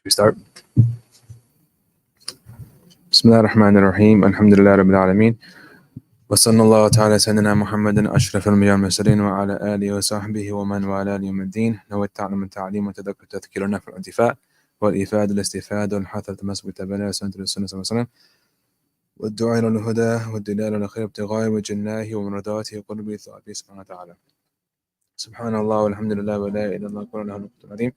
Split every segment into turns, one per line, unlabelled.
We start. Bismillah ar-Rahman ar-Rahim. Alhamdulillah Rabbil Alameen. Wa sallallahu ta'ala sayyidina Muhammadin ashraf al-anbiya wal-mursalin wa ala alihi wa sahbihi wa man wala li yawm ad-din. Nawat ta'lam al-ta'lim wa tadhakkur tadhkir an-naf' al-intifa' wal-ifad al-istifad wal-hath al-tamasuk bi-tabana sunnah al-sunnah sallallahu alayhi wa sallam والدعاء إلى الهدى والدلال على خير ابتغاء وجه الله ومرضاته وقربه ثوابه سبحانه وتعالى. سبحان الله والحمد لله ولا إله إلا الله كل له المقت العظيم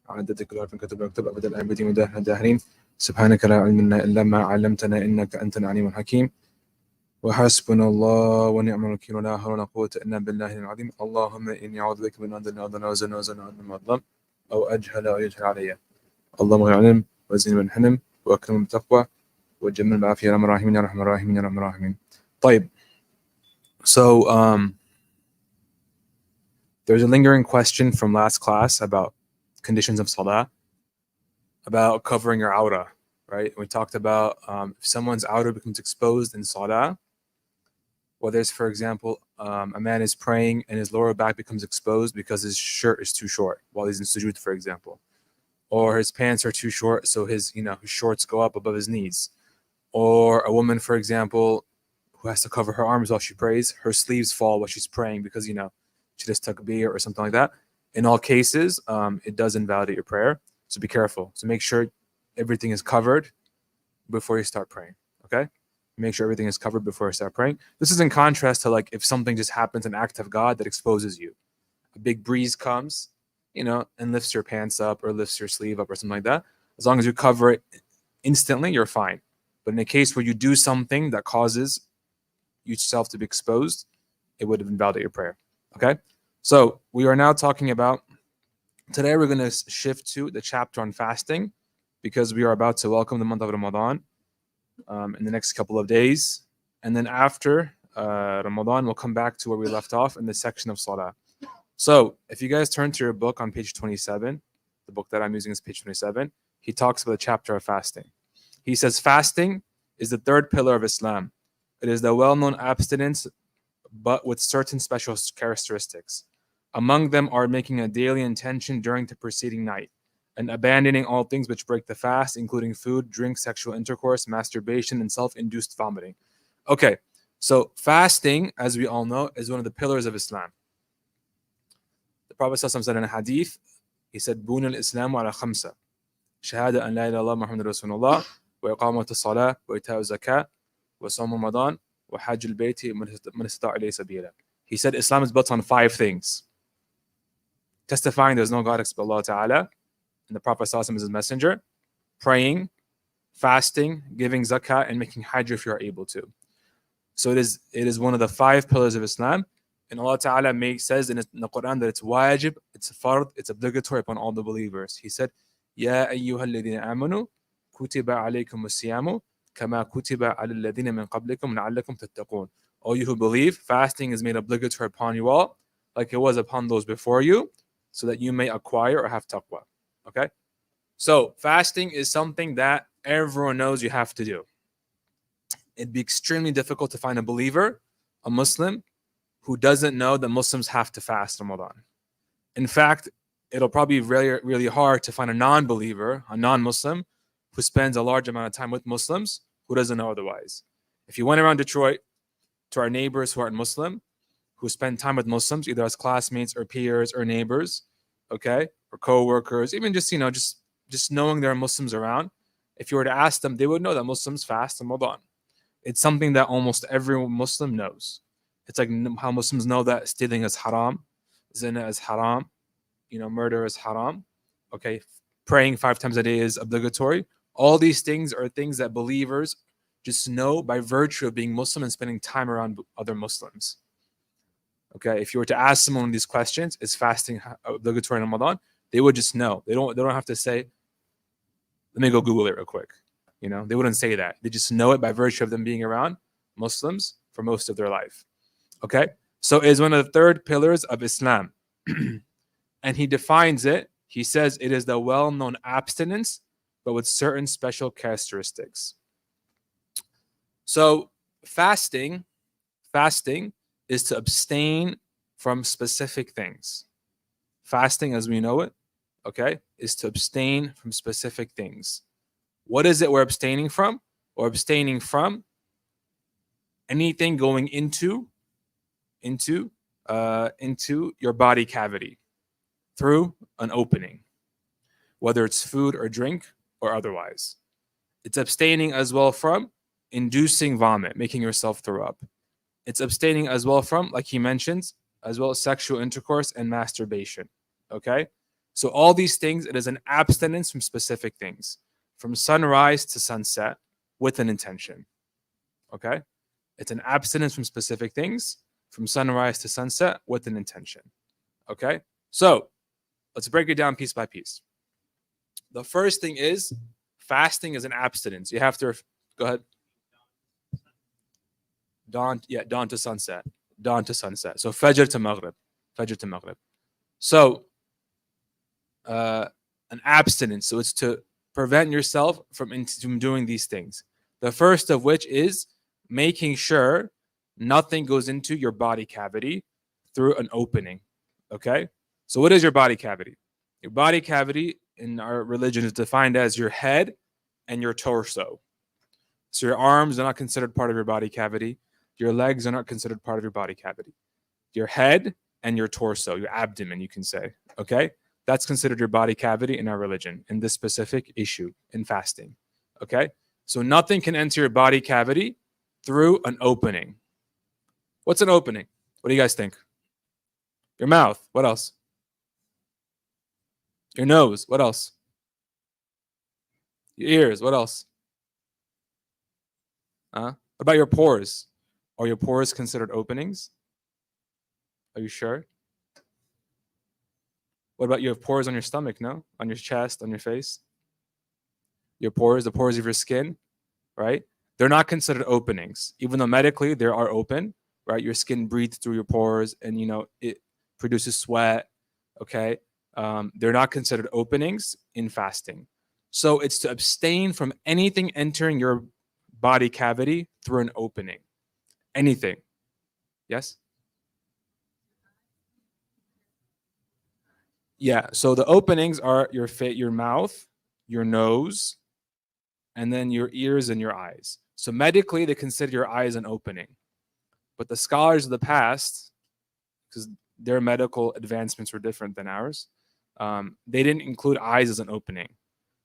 عدد كل حرف كتب يكتب أبد الآبد مداهن الداهرين سبحانك لا علم لنا إلا ما علمتنا إنك أنت العليم الحكيم وحسبنا الله ونعم الوكيل ولا حول ولا قوة إلا بالله العظيم. اللهم إني أعوذ بك من أن أضل وزن ما أظلم أو أجهل أو يجهل علي. اللهم غير علم وزن من حلم وأكرم بالتقوى وجمل بالعافية يا رب الراحمين يا رحمن الراحمين يا رب الراحمين. طيب. So there's a lingering question from last class about conditions of salah, about covering your awrah, right? We talked about if someone's awrah becomes exposed in salah, whether it's, for example, a man is praying and his lower back becomes exposed because his shirt is too short while he's in sujood, for example, or his pants are too short so his shorts go up above his knees, or a woman, for example, who has to cover her arms while she prays, her sleeves fall while she's praying because she just took a beer or something like that. In all cases, it does invalidate your prayer. So be careful. So make sure everything is covered before you start praying. Okay? Make sure everything is covered before you start praying. This is in contrast to like if something just happens, an act of God that exposes you. A big breeze comes, and lifts your pants up or lifts your sleeve up or something like that. As long as you cover it instantly, you're fine. But in a case where you do something that causes yourself to be exposed, it would invalidate your prayer. Okay? So we are now talking about, today we're going to shift to the chapter on fasting because we are about to welcome the month of Ramadan in the next couple of days. And then after Ramadan, we'll come back to where we left off in the section of Salah. So if you guys turn to your book on page 27, the book that I'm using is page 27, he talks about the chapter of fasting. He says fasting is the third pillar of Islam. It is the well-known abstinence, but with certain special characteristics. Among them are making a daily intention during the preceding night and abandoning all things which break the fast, including food, drink, sexual intercourse, masturbation, and self-induced vomiting. Okay, so fasting, as we all know, is one of the pillars of Islam. The Prophet said in a hadith, he said, "Buna al-Islamu ala khamsa. Shahada an la ilaha illallah Muhammadur Rasulullah, wa iqamat as-salah, wa ita'u zakah, wa sawm Ramadan, wa hajj al-bayti man istata'a ilayhi sabila." He said Islam is built on 5 things. Testifying there's no God except Allah Ta'ala, and the Prophet is his messenger, praying, fasting, giving zakah, and making hajj if you are able to. So it is one of the 5 pillars of Islam. And Allah Ta'ala says in the Quran that it's wajib, it's fard, it's obligatory upon all the believers. He said, Ya ayyuhal ladhina amanu, kutiba alaykum as-siyamu, kama kutiba ala alladhina min qablikum la'allakum tattaqun. All you who believe, fasting is made obligatory upon you all, like it was upon those before you, so that you may acquire or have taqwa. Okay? So fasting is something that everyone knows you have to do. It'd be extremely difficult to find a believer, a Muslim, who doesn't know that Muslims have to fast Ramadan. In fact, it'll probably be really, really hard to find a non-believer, a non-Muslim, who spends a large amount of time with Muslims, who doesn't know otherwise. If you went around Detroit to our neighbors who aren't Muslim, who spend time with Muslims, either as classmates or peers or neighbors, okay, or co-workers, even just knowing there are Muslims around, if you were to ask them, they would know that Muslims fast Ramadan. It's something that almost every Muslim knows. It's like how Muslims know that stealing is haram, zina is haram, murder is haram, okay, praying 5 times a day is obligatory. All these things are things that believers just know by virtue of being Muslim and spending time around other Muslims. Okay, if you were to ask someone these questions, is fasting obligatory in Ramadan? They would just know. They don't have to say, let me go Google it real quick. They wouldn't say that. They just know it by virtue of them being around Muslims for most of their life. Okay, so it is one of the 3rd pillars of Islam. And he defines it. He says it is the well-known abstinence, but with certain special characteristics. So fasting is to abstain from specific things. Fasting, as we know it, okay, is to abstain from specific things. What is it we're abstaining from? We're abstaining from anything going into your body cavity through an opening, whether it's food or drink or otherwise. It's abstaining as well from inducing vomit, making yourself throw up. It's abstaining as well from, like he mentions, as well as sexual intercourse and masturbation. Okay? So all these things, it is an abstinence from specific things, from sunrise to sunset with an intention. Okay? It's an abstinence from specific things, from sunrise to sunset with an intention. Okay? So let's break it down piece by piece. The first thing is fasting is an abstinence. You have to go ahead. Dawn to sunset. Dawn to sunset. So Fajr to Maghrib. Fajr to Maghrib. So an abstinence. So it's to prevent yourself from doing these things. The first of which is making sure nothing goes into your body cavity through an opening. Okay? So what is your body cavity? Your body cavity in our religion is defined as your head and your torso. So your arms are not considered part of your body cavity. Your legs are not considered part of your body cavity. Your head and your torso, your abdomen, you can say. Okay? That's considered your body cavity in our religion, in this specific issue, in fasting. Okay? So nothing can enter your body cavity through an opening. What's an opening? What do you guys think? Your mouth. What else? Your nose. What else? Your ears. What else? What about your pores? Are your pores considered openings? Are you sure? What about you have pores on your stomach, no? On your chest, on your face? Your pores, the pores of your skin, right? They're not considered openings, even though medically they are open, right? Your skin breathes through your pores and, it produces sweat, okay? They're not considered openings in fasting. So it's to abstain from anything entering your body cavity through an opening. Anything. Yes? Yeah. So the openings are your mouth, your nose, and then your ears and your eyes. So medically, they consider your eyes an opening. But the scholars of the past, because their medical advancements were different than ours, they didn't include eyes as an opening.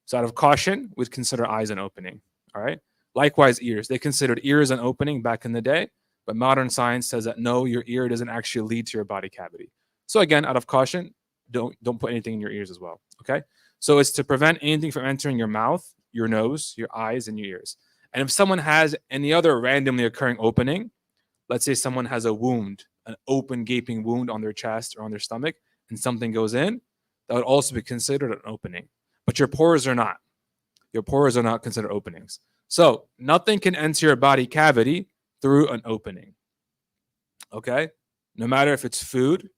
So out of caution, we'd consider eyes an opening. All right. Likewise, ears. They considered ears an opening back in the day, but modern science says that no, your ear doesn't actually lead to your body cavity. So again, out of caution, don't put anything in your ears as well. Okay. So it's to prevent anything from entering your mouth, your nose, your eyes, and your ears. And if someone has any other randomly occurring opening, let's say someone has a wound, an open gaping wound on their chest or on their stomach, and something goes in, that would also be considered an opening. But your pores are not. Your pores are not considered openings. So nothing can enter your body cavity through an opening. Okay? No matter if it's food,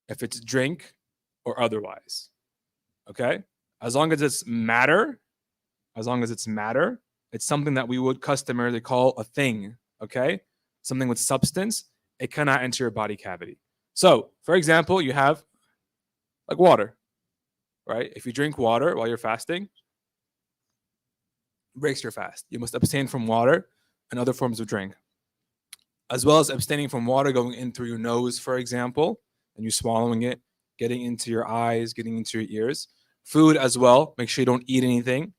if it's drink, or otherwise. Okay? As long as it's matter, it's something that we would customarily call a thing. Okay? Something with substance, it cannot enter your body cavity. So, for example, you have like water, right? If you drink water while you're fasting, it breaks your fast. You must abstain from water and other forms of drink, as well as abstaining from water going in through your nose, for example, and you swallowing it, getting into your eyes, getting into your ears. Food as well. Make sure you don't eat anything.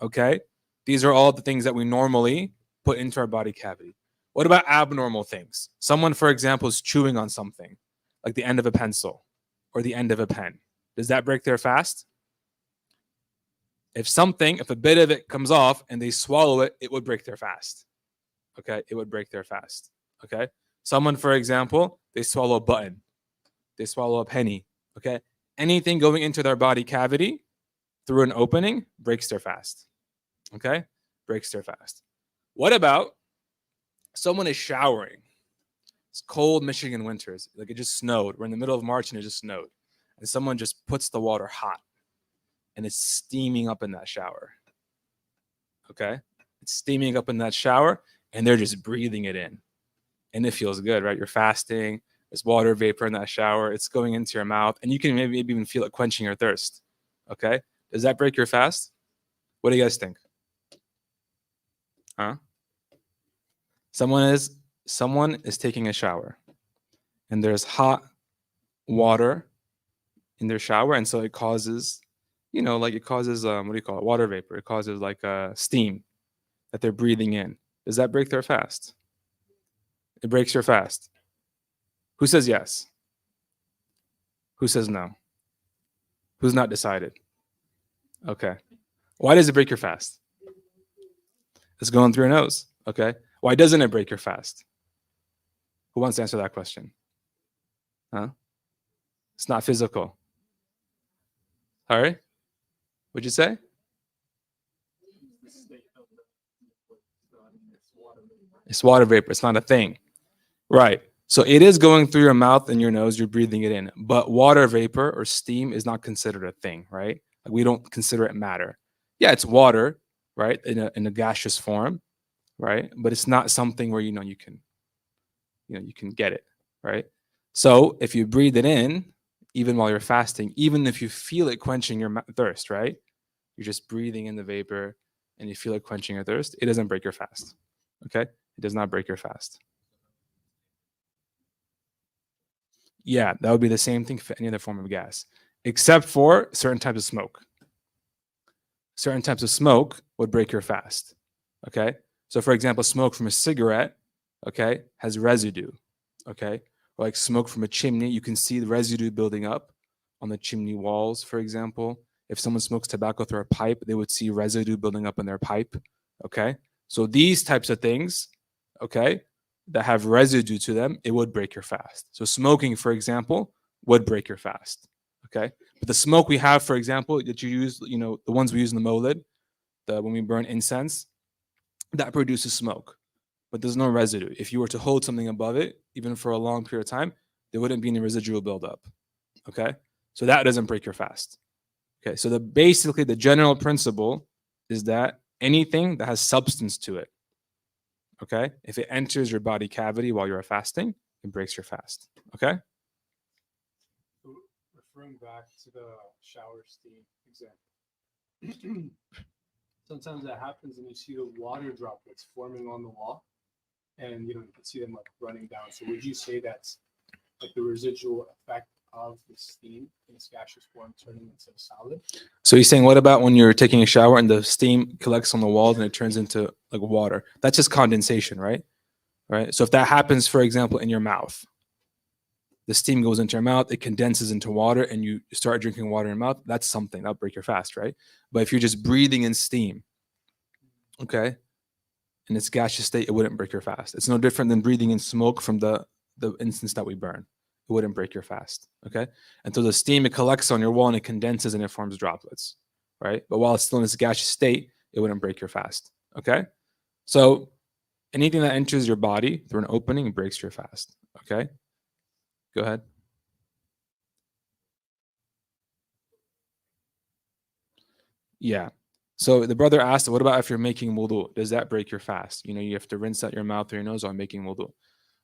Okay? These are all the things that we normally put into our body cavity. What about abnormal things? Someone, for example, is chewing on something, like the end of a pencil or the end of a pen. Does that break their fast? If a bit of it comes off and they swallow it, it would break their fast. Okay? It would break their fast. Okay? Someone, for example, they swallow a button. They swallow a penny. Okay? Anything going into their body cavity through an opening breaks their fast. Okay? Breaks their fast. What about someone is showering? It's cold Michigan winters. Like it just snowed. We're in the middle of March and it just snowed. And someone just puts the water hot and it's steaming up in that shower. Okay? It's steaming up in that shower and they're just breathing it in. And it feels good, right? You're fasting. There's water vapor in that shower. It's going into your mouth. And you can maybe even feel it quenching your thirst. Okay? Does that break your fast? What do you guys think? Huh? Someone is taking a shower and there's hot water in their shower, and so it causes, like it causes what do you call it? Water vapor. It causes like steam that they're breathing in. Does that break their fast? It breaks your fast. Who says yes? Who says no? Who's not decided? Okay. Why does it break your fast? It's going through your nose. Okay. Why doesn't it break your fast? Who wants to answer that question? Huh? It's not physical. All right. What'd you say? It's water vapor. It's not a thing. Right. So it is going through your mouth and your nose. You're breathing it in. But water vapor or steam is not considered a thing, right? Like we don't consider it matter. Yeah, it's water, right, in a gaseous form, right? But it's not something where you can get it, right? So if you breathe it in, even while you're fasting, even if you feel it quenching your thirst, right? You're just breathing in the vapor and you feel it quenching your thirst. It doesn't break your fast. Okay? It does not break your fast. Yeah, that would be the same thing for any other form of gas, except for certain types of smoke. Certain types of smoke would break your fast. Okay? So for example, smoke from a cigarette, okay, has residue. Okay? Or like smoke from a chimney, you can see the residue building up on the chimney walls, for example. If someone smokes tobacco through a pipe, they would see residue building up in their pipe. Okay? So these types of things, okay, that have residue to them, it would break your fast. So smoking, for example, would break your fast. Okay? But the smoke we have, for example, that you use, the ones we use in the molid, when we burn incense, that produces smoke, but there's no residue. If you were to hold something above it, even for a long period of time, there wouldn't be any residual buildup. Okay? So that doesn't break your fast. Okay, so basically the general principle is that anything that has substance to it, okay, if it enters your body cavity while you're fasting, it breaks your fast. Okay?
So referring back to the shower steam example, sometimes that happens and you see the water droplets forming on the wall, and you can see them like running down. So would you say that's like the residual effect of the steam in its gaseous form turning into a solid?
So you're saying, what about when you're taking a shower and the steam collects on the walls and it turns into like water? That's just condensation, right? Right. So if that happens, for example, in your mouth, the steam goes into your mouth, it condenses into water, and you start drinking water in your mouth. That's something that'll break your fast, right? But if you're just breathing in steam, okay, in its gaseous state, it wouldn't break your fast. It's no different than breathing in smoke from the instance that we burn. It wouldn't break your fast. Okay. And so the steam, it collects on your wall and it condenses and it forms droplets. Right. But while it's still in its gaseous state, it wouldn't break your fast. Okay. So anything that enters your body through an opening breaks your fast. Okay. Go ahead. Yeah. So the brother asked, what about if you're making wudu? Does that break your fast? You have to rinse out your mouth or your nose while making wudu.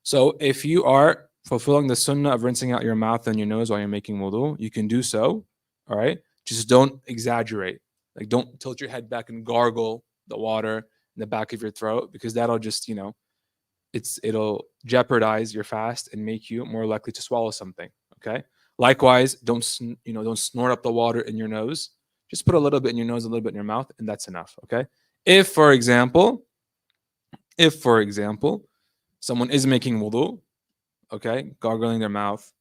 So if you are fulfilling the sunnah of rinsing out your mouth and your nose while you're making wudu, you can do so. All right. Just don't exaggerate. Like don't tilt your head back and gargle the water in the back of your throat, because that'll just, it'll jeopardize your fast and make you more likely to swallow something. Okay. Likewise, don't snort up the water in your nose. Just put a little bit in your nose, a little bit in your mouth, and that's enough. Okay. If, for example, someone is making wudu, okay, gargling their mouth,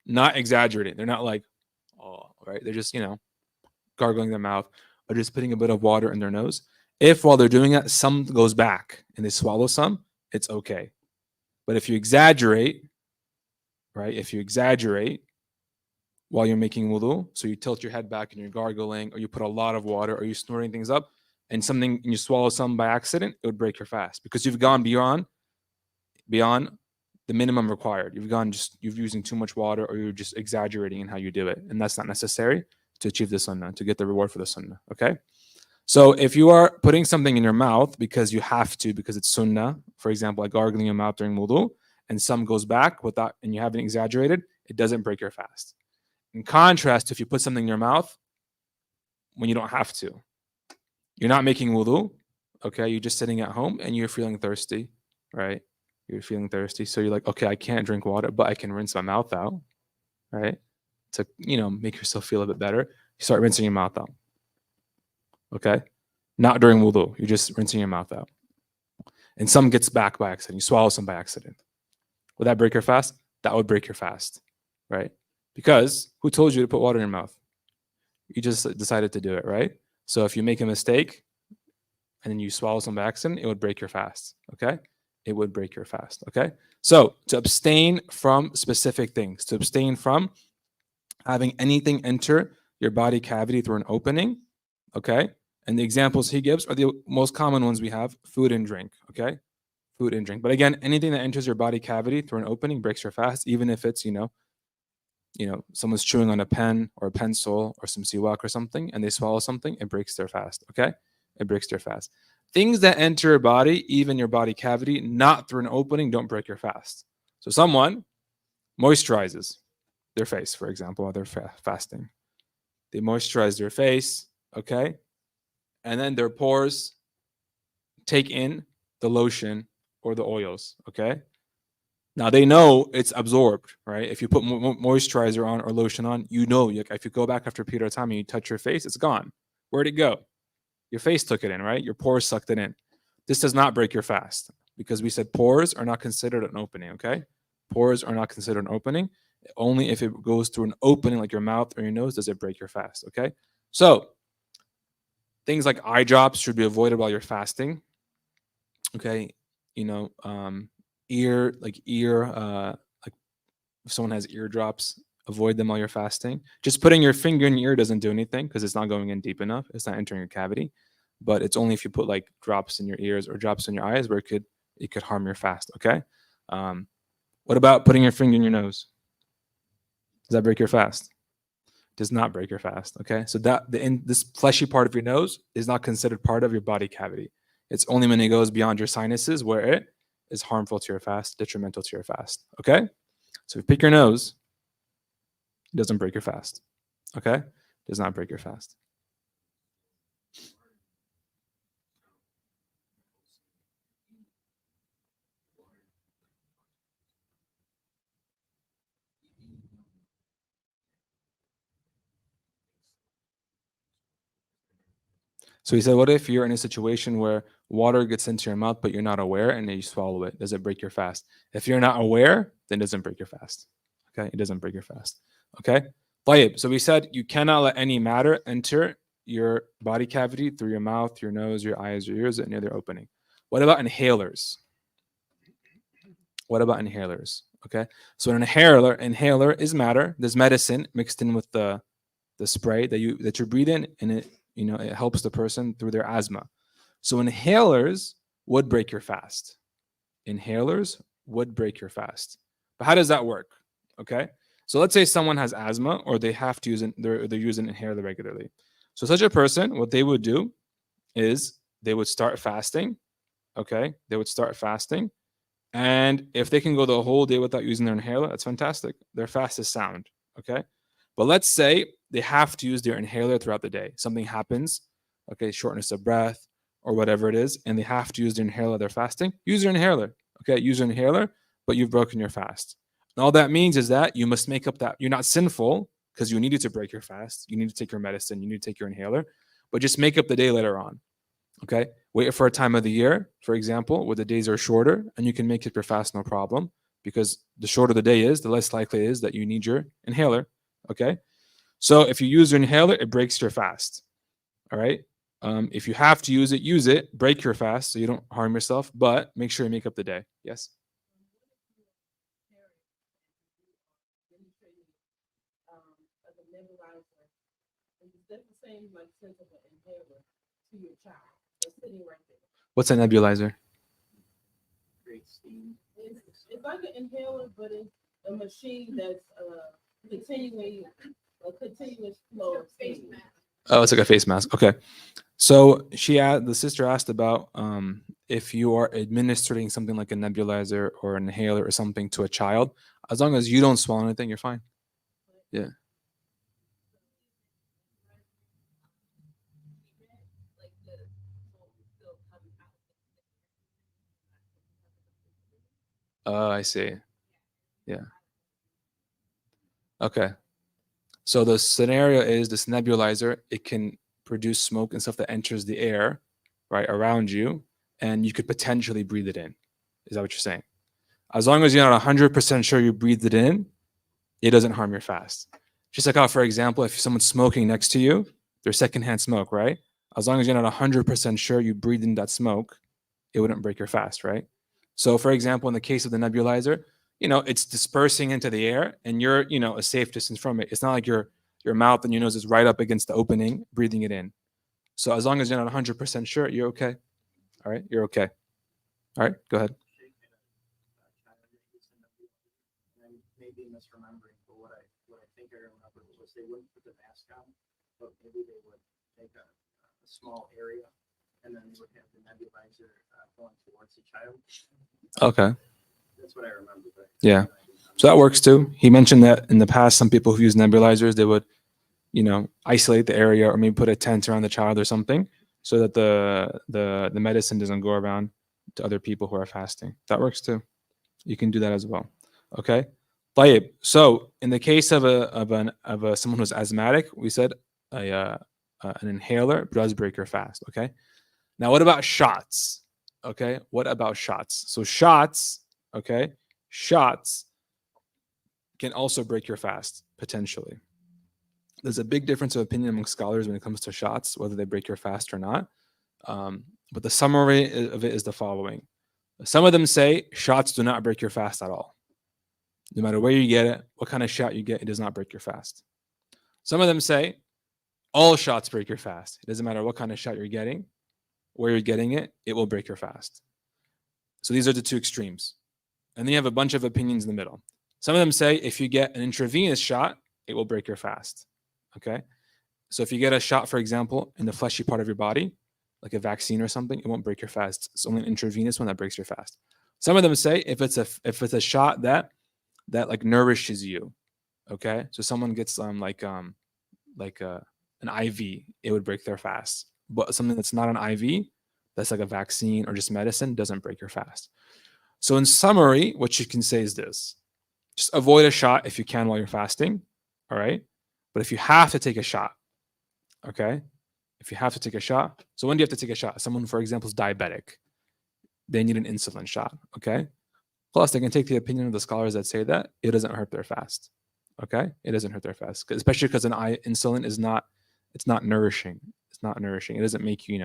not exaggerating. They're not like, oh, right. They're just, gargling their mouth or just putting a bit of water in their nose. If while they're doing that, some goes back and they swallow some, it's okay. But if you exaggerate, right, while you're making wudu, so you tilt your head back and you're gargling, or you put a lot of water, or you're snorting things up, and you swallow some by accident, it would break your fast because you've gone beyond the minimum required. You're using too much water, or you're just exaggerating in how you do it, and that's not necessary to achieve the sunnah, to get the reward for the sunnah. Okay. So if you are putting something in your mouth because you have to, because it's sunnah, for example, like gargling your mouth during wudu, and some goes back without, and you haven't exaggerated, it doesn't break your fast. In contrast, if you put something in your mouth when you don't have to. You're not making wudu, okay? You're just sitting at home and you're feeling thirsty, right? You're feeling thirsty. So you're like, okay, I can't drink water, but I can rinse my mouth out, right? To, make yourself feel a bit better. You start rinsing your mouth out, okay? Not during wudu. You're just rinsing your mouth out. And some gets back by accident. You swallow some by accident. Would that break your fast? That would break your fast, right? Because who told you to put water in your mouth? You just decided to do it, right? So if you make a mistake and then you swallow some by accident, it would break your fast, okay? It would break your fast, okay? So to abstain from specific things, to abstain from having anything enter your body cavity through an opening, okay? And the examples he gives are the most common ones we have: food and drink, okay? Food and drink. But again, anything that enters your body cavity through an opening breaks your fast, even if it's, someone's chewing on a pen or a pencil or some siwak or something, and they swallow something, it breaks their fast, okay? It breaks their fast. Things that enter your body, even your body cavity, not through an opening, don't break your fast. So someone moisturizes their face, for example, while they're fasting. They moisturize their face, okay? And then their pores take in the lotion or the oils, okay? Now they know it's absorbed, right? If you put moisturizer on or lotion on, like if you go back after a period of time and you touch your face, it's gone. Where'd it go? Your face took it in, right? Your pores sucked it in. This does not break your fast because we said pores are not considered an opening, okay? Pores are not considered an opening. Only if it goes through an opening like your mouth or your nose does it break your fast, okay? So things like eye drops should be avoided while you're fasting, okay? Ear, like if someone has eardrops, avoid them while you're fasting. Just putting your finger in your ear doesn't do anything because it's not going in deep enough. It's not entering your cavity. But it's only if you put like drops in your ears or drops in your eyes where it could harm your fast. Okay. What about putting your finger in your nose? Does that break your fast? Does not break your fast. Okay. So this fleshy part of your nose is not considered part of your body cavity. It's only when it goes beyond your sinuses where it is harmful to your fast, detrimental to your fast. Okay. So if you pick your nose, it doesn't break your fast. Okay? It does not break your fast. So he said, what if you're in a situation where water gets into your mouth, but you're not aware and then you swallow it? Does it break your fast? If you're not aware, then it doesn't break your fast. Okay? It doesn't break your fast. Okay? So we said you cannot let any matter enter your body cavity through your mouth, your nose, your eyes, your ears, any other opening. What about inhalers? What about inhalers? Okay, so an inhaler is matter. There's medicine mixed in with the spray that you breathe in, and it helps the person through their asthma. So inhalers would break your fast. Inhalers would break your fast. But how does that work? Okay, so let's say someone has asthma or they have to use they're using an inhaler regularly. So such a person, what they would do is they would start fasting. Okay, they would start fasting. And if they can go the whole day without using their inhaler, that's fantastic. Their fast is sound. Okay. But let's say they have to use their inhaler throughout the day. Something happens, okay, shortness of breath or whatever it is, and they have to use their inhaler, they're fasting. Use your inhaler. Okay. Use your inhaler, but you've broken your fast. And all that means is that you must make up that you're not sinful because you needed to break your fast. You need to take your medicine. You need to take your inhaler, but just make up the day later on. Okay. Wait for a time of the year, for example, where the days are shorter and you can make up your fast no problem because the shorter the day is, the less likely it is that you need your inhaler. Okay. So if you use your inhaler, it breaks your fast. All right. If you have to use it, break your fast so you don't harm yourself, but make sure you make up the day. Yes. What's a nebulizer?
It's like an inhaler, but it's a machine that's a continuous flow of steam.
Oh, it's like a face mask. Okay. So the sister asked about if you are administering something like a nebulizer or an inhaler or something to a child, as long as you don't swallow anything, you're fine. Yeah. I see. Yeah. Okay. So the scenario is this nebulizer, it can produce smoke and stuff that enters the air, right, around you, and you could potentially breathe it in. Is that what you're saying? As long as you're not 100% sure you breathed it in, it doesn't harm your fast. Just like how, for example, if someone's smoking next to you, there's secondhand smoke, right? As long as you're not 100% sure you breathed in that smoke, it wouldn't break your fast, right? So, for example, in the case of the nebulizer, it's dispersing into the air, and you're, a safe distance from it. It's not like your mouth and your nose is right up against the opening, breathing it in. So, as long as you're not 100% sure, you're okay. All right, you're okay. All right, go ahead.
Maybe misremembering, but what I think I remember was they wouldn't put the mask on, but maybe they would take a small area and then they would have the nebulizer going towards the child.
Okay.
That's what I remember. But
Yeah. So that works too. He mentioned that in the past, some people who use nebulizers, they would, isolate the area or maybe put a tent around the child or something so that the medicine doesn't go around to other people who are fasting. That works too. You can do that as well. Okay. طيب. So in the case of someone who's asthmatic, we said an inhaler does break your fast. Okay. Now what about shots? Okay. What about shots? So shots, okay, shots can also break your fast potentially. There's a big difference of opinion among scholars when it comes to shots, whether they break your fast or not. But the summary of it is the following. Some of them say shots do not break your fast at all. No matter where you get it, what kind of shot you get, it does not break your fast. Some of them say all shots break your fast. It doesn't matter what kind of shot you're getting, where you're getting it, it will break your fast. So these are the two extremes. And then you have a bunch of opinions in the middle. Some of them say if you get an intravenous shot, it will break your fast. Okay? So if you get a shot, for example, in the fleshy part of your body, like a vaccine or something, it won't break your fast. It's only an intravenous one that breaks your fast. Some of them say if it's a shot that like nourishes you, okay? So someone gets an IV, it would break their fast. But something that's not an IV, that's like a vaccine or just medicine, doesn't break your fast. So in summary, what you can say is this. Just avoid a shot if you can while you're fasting, all right? But if you have to take a shot, okay? If you have to take a shot, so when do you have to take a shot? Someone, for example, is diabetic. They need an insulin shot, okay? Plus, they can take the opinion of the scholars that say that it doesn't hurt their fast, okay? It doesn't hurt their fast, especially because insulin is not, it's not nourishing. It's not nourishing. It doesn't make you,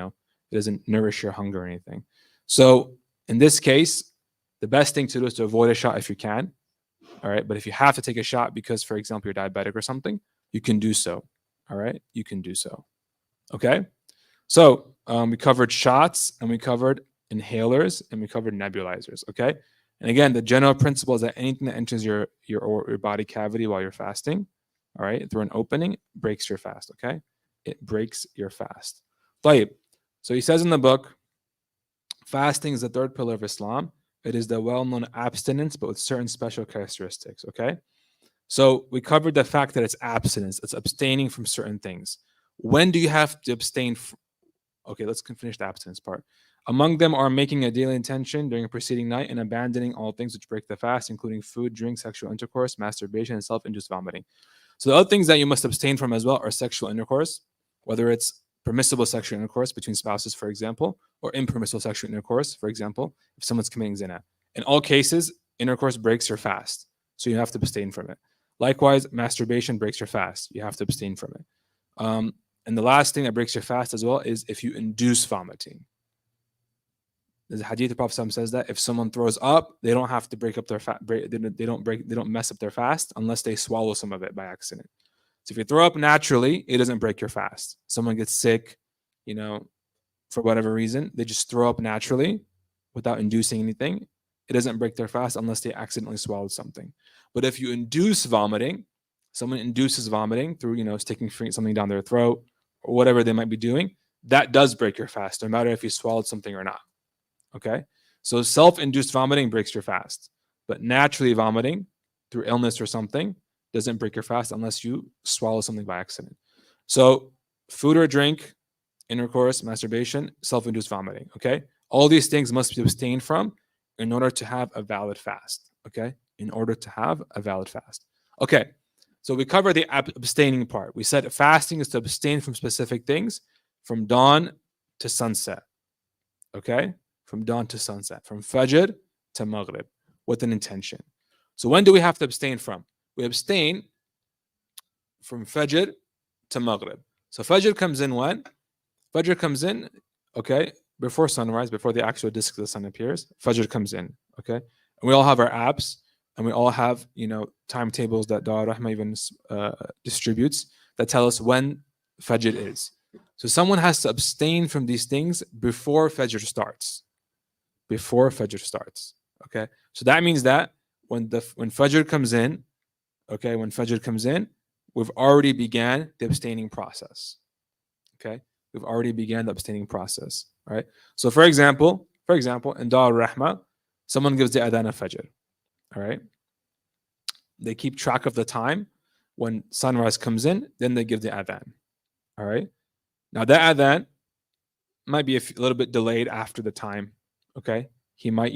it doesn't nourish your hunger or anything. So in this case, the best thing to do is to avoid a shot if you can, all right? But if you have to take a shot because, for example, you're diabetic or something, you can do so, all right? You can do so, okay? So we covered shots and we covered inhalers and we covered nebulizers, okay? And again, the general principle is that anything that enters your body cavity while you're fasting, all right, through an opening, breaks your fast, okay? It breaks your fast. طيب. So he says in the book, fasting is the third pillar of Islam. It is the well-known abstinence, but with certain special characteristics, okay? So we covered the fact that it's abstinence. It's abstaining from certain things. When do you have to abstain? Okay, let's finish the abstinence part. Among them are making a daily intention during a preceding night and abandoning all things which break the fast, including food, drink, sexual intercourse, masturbation, and self-induced vomiting. So the other things that you must abstain from as well are sexual intercourse, whether it's permissible sexual intercourse between spouses, for example, or impermissible sexual intercourse, for example, if someone's committing zina. In all cases, intercourse breaks your fast, so you have to abstain from it. Likewise, masturbation breaks your fast. You have to abstain from it. And the last thing that breaks your fast as well is if you induce vomiting. There's a hadith, the Prophet says that if someone throws up, they don't have to break up their fast. They don't mess up their fast unless they swallow some of it by accident. So if you throw up naturally, it doesn't break your fast. Someone gets sick, for whatever reason, they just throw up naturally without inducing anything. It doesn't break their fast unless they accidentally swallowed something. But if you induce vomiting, someone induces vomiting through, sticking something down their throat or whatever they might be doing, that does break your fast, no matter if you swallowed something or not. Okay? So self-induced vomiting breaks your fast. But naturally vomiting through illness or something doesn't break your fast unless you swallow something by accident. So food or drink, intercourse, masturbation, self-induced vomiting. Okay? All these things must be abstained from in order to have a valid fast. Okay? In order to have a valid fast. Okay. So we covered the abstaining part. We said fasting is to abstain from specific things from dawn to sunset. Okay? From dawn to sunset. From Fajr to Maghrib with an intention. So when do we have to abstain from? We abstain from Fajr to Maghrib. So Fajr comes in when? Fajr comes in, okay, before sunrise, before the actual disk of the sun appears. Fajr comes in, okay? And we all have our apps, and we all have, timetables that Al-Rahma even distributes that tell us when Fajr is. So someone has to abstain from these things before Fajr starts. Before Fajr starts, okay? So that means that when Fajr comes in, okay, when Fajr comes in, we've already began the abstaining process, okay? We've already began the abstaining process, right? So for example, in Al-Rahma, someone gives the adhan of Fajr, all right? They keep track of the time. When sunrise comes in, then they give the adhan, all right? Now that adhan might be a little bit delayed after the time, okay? He might,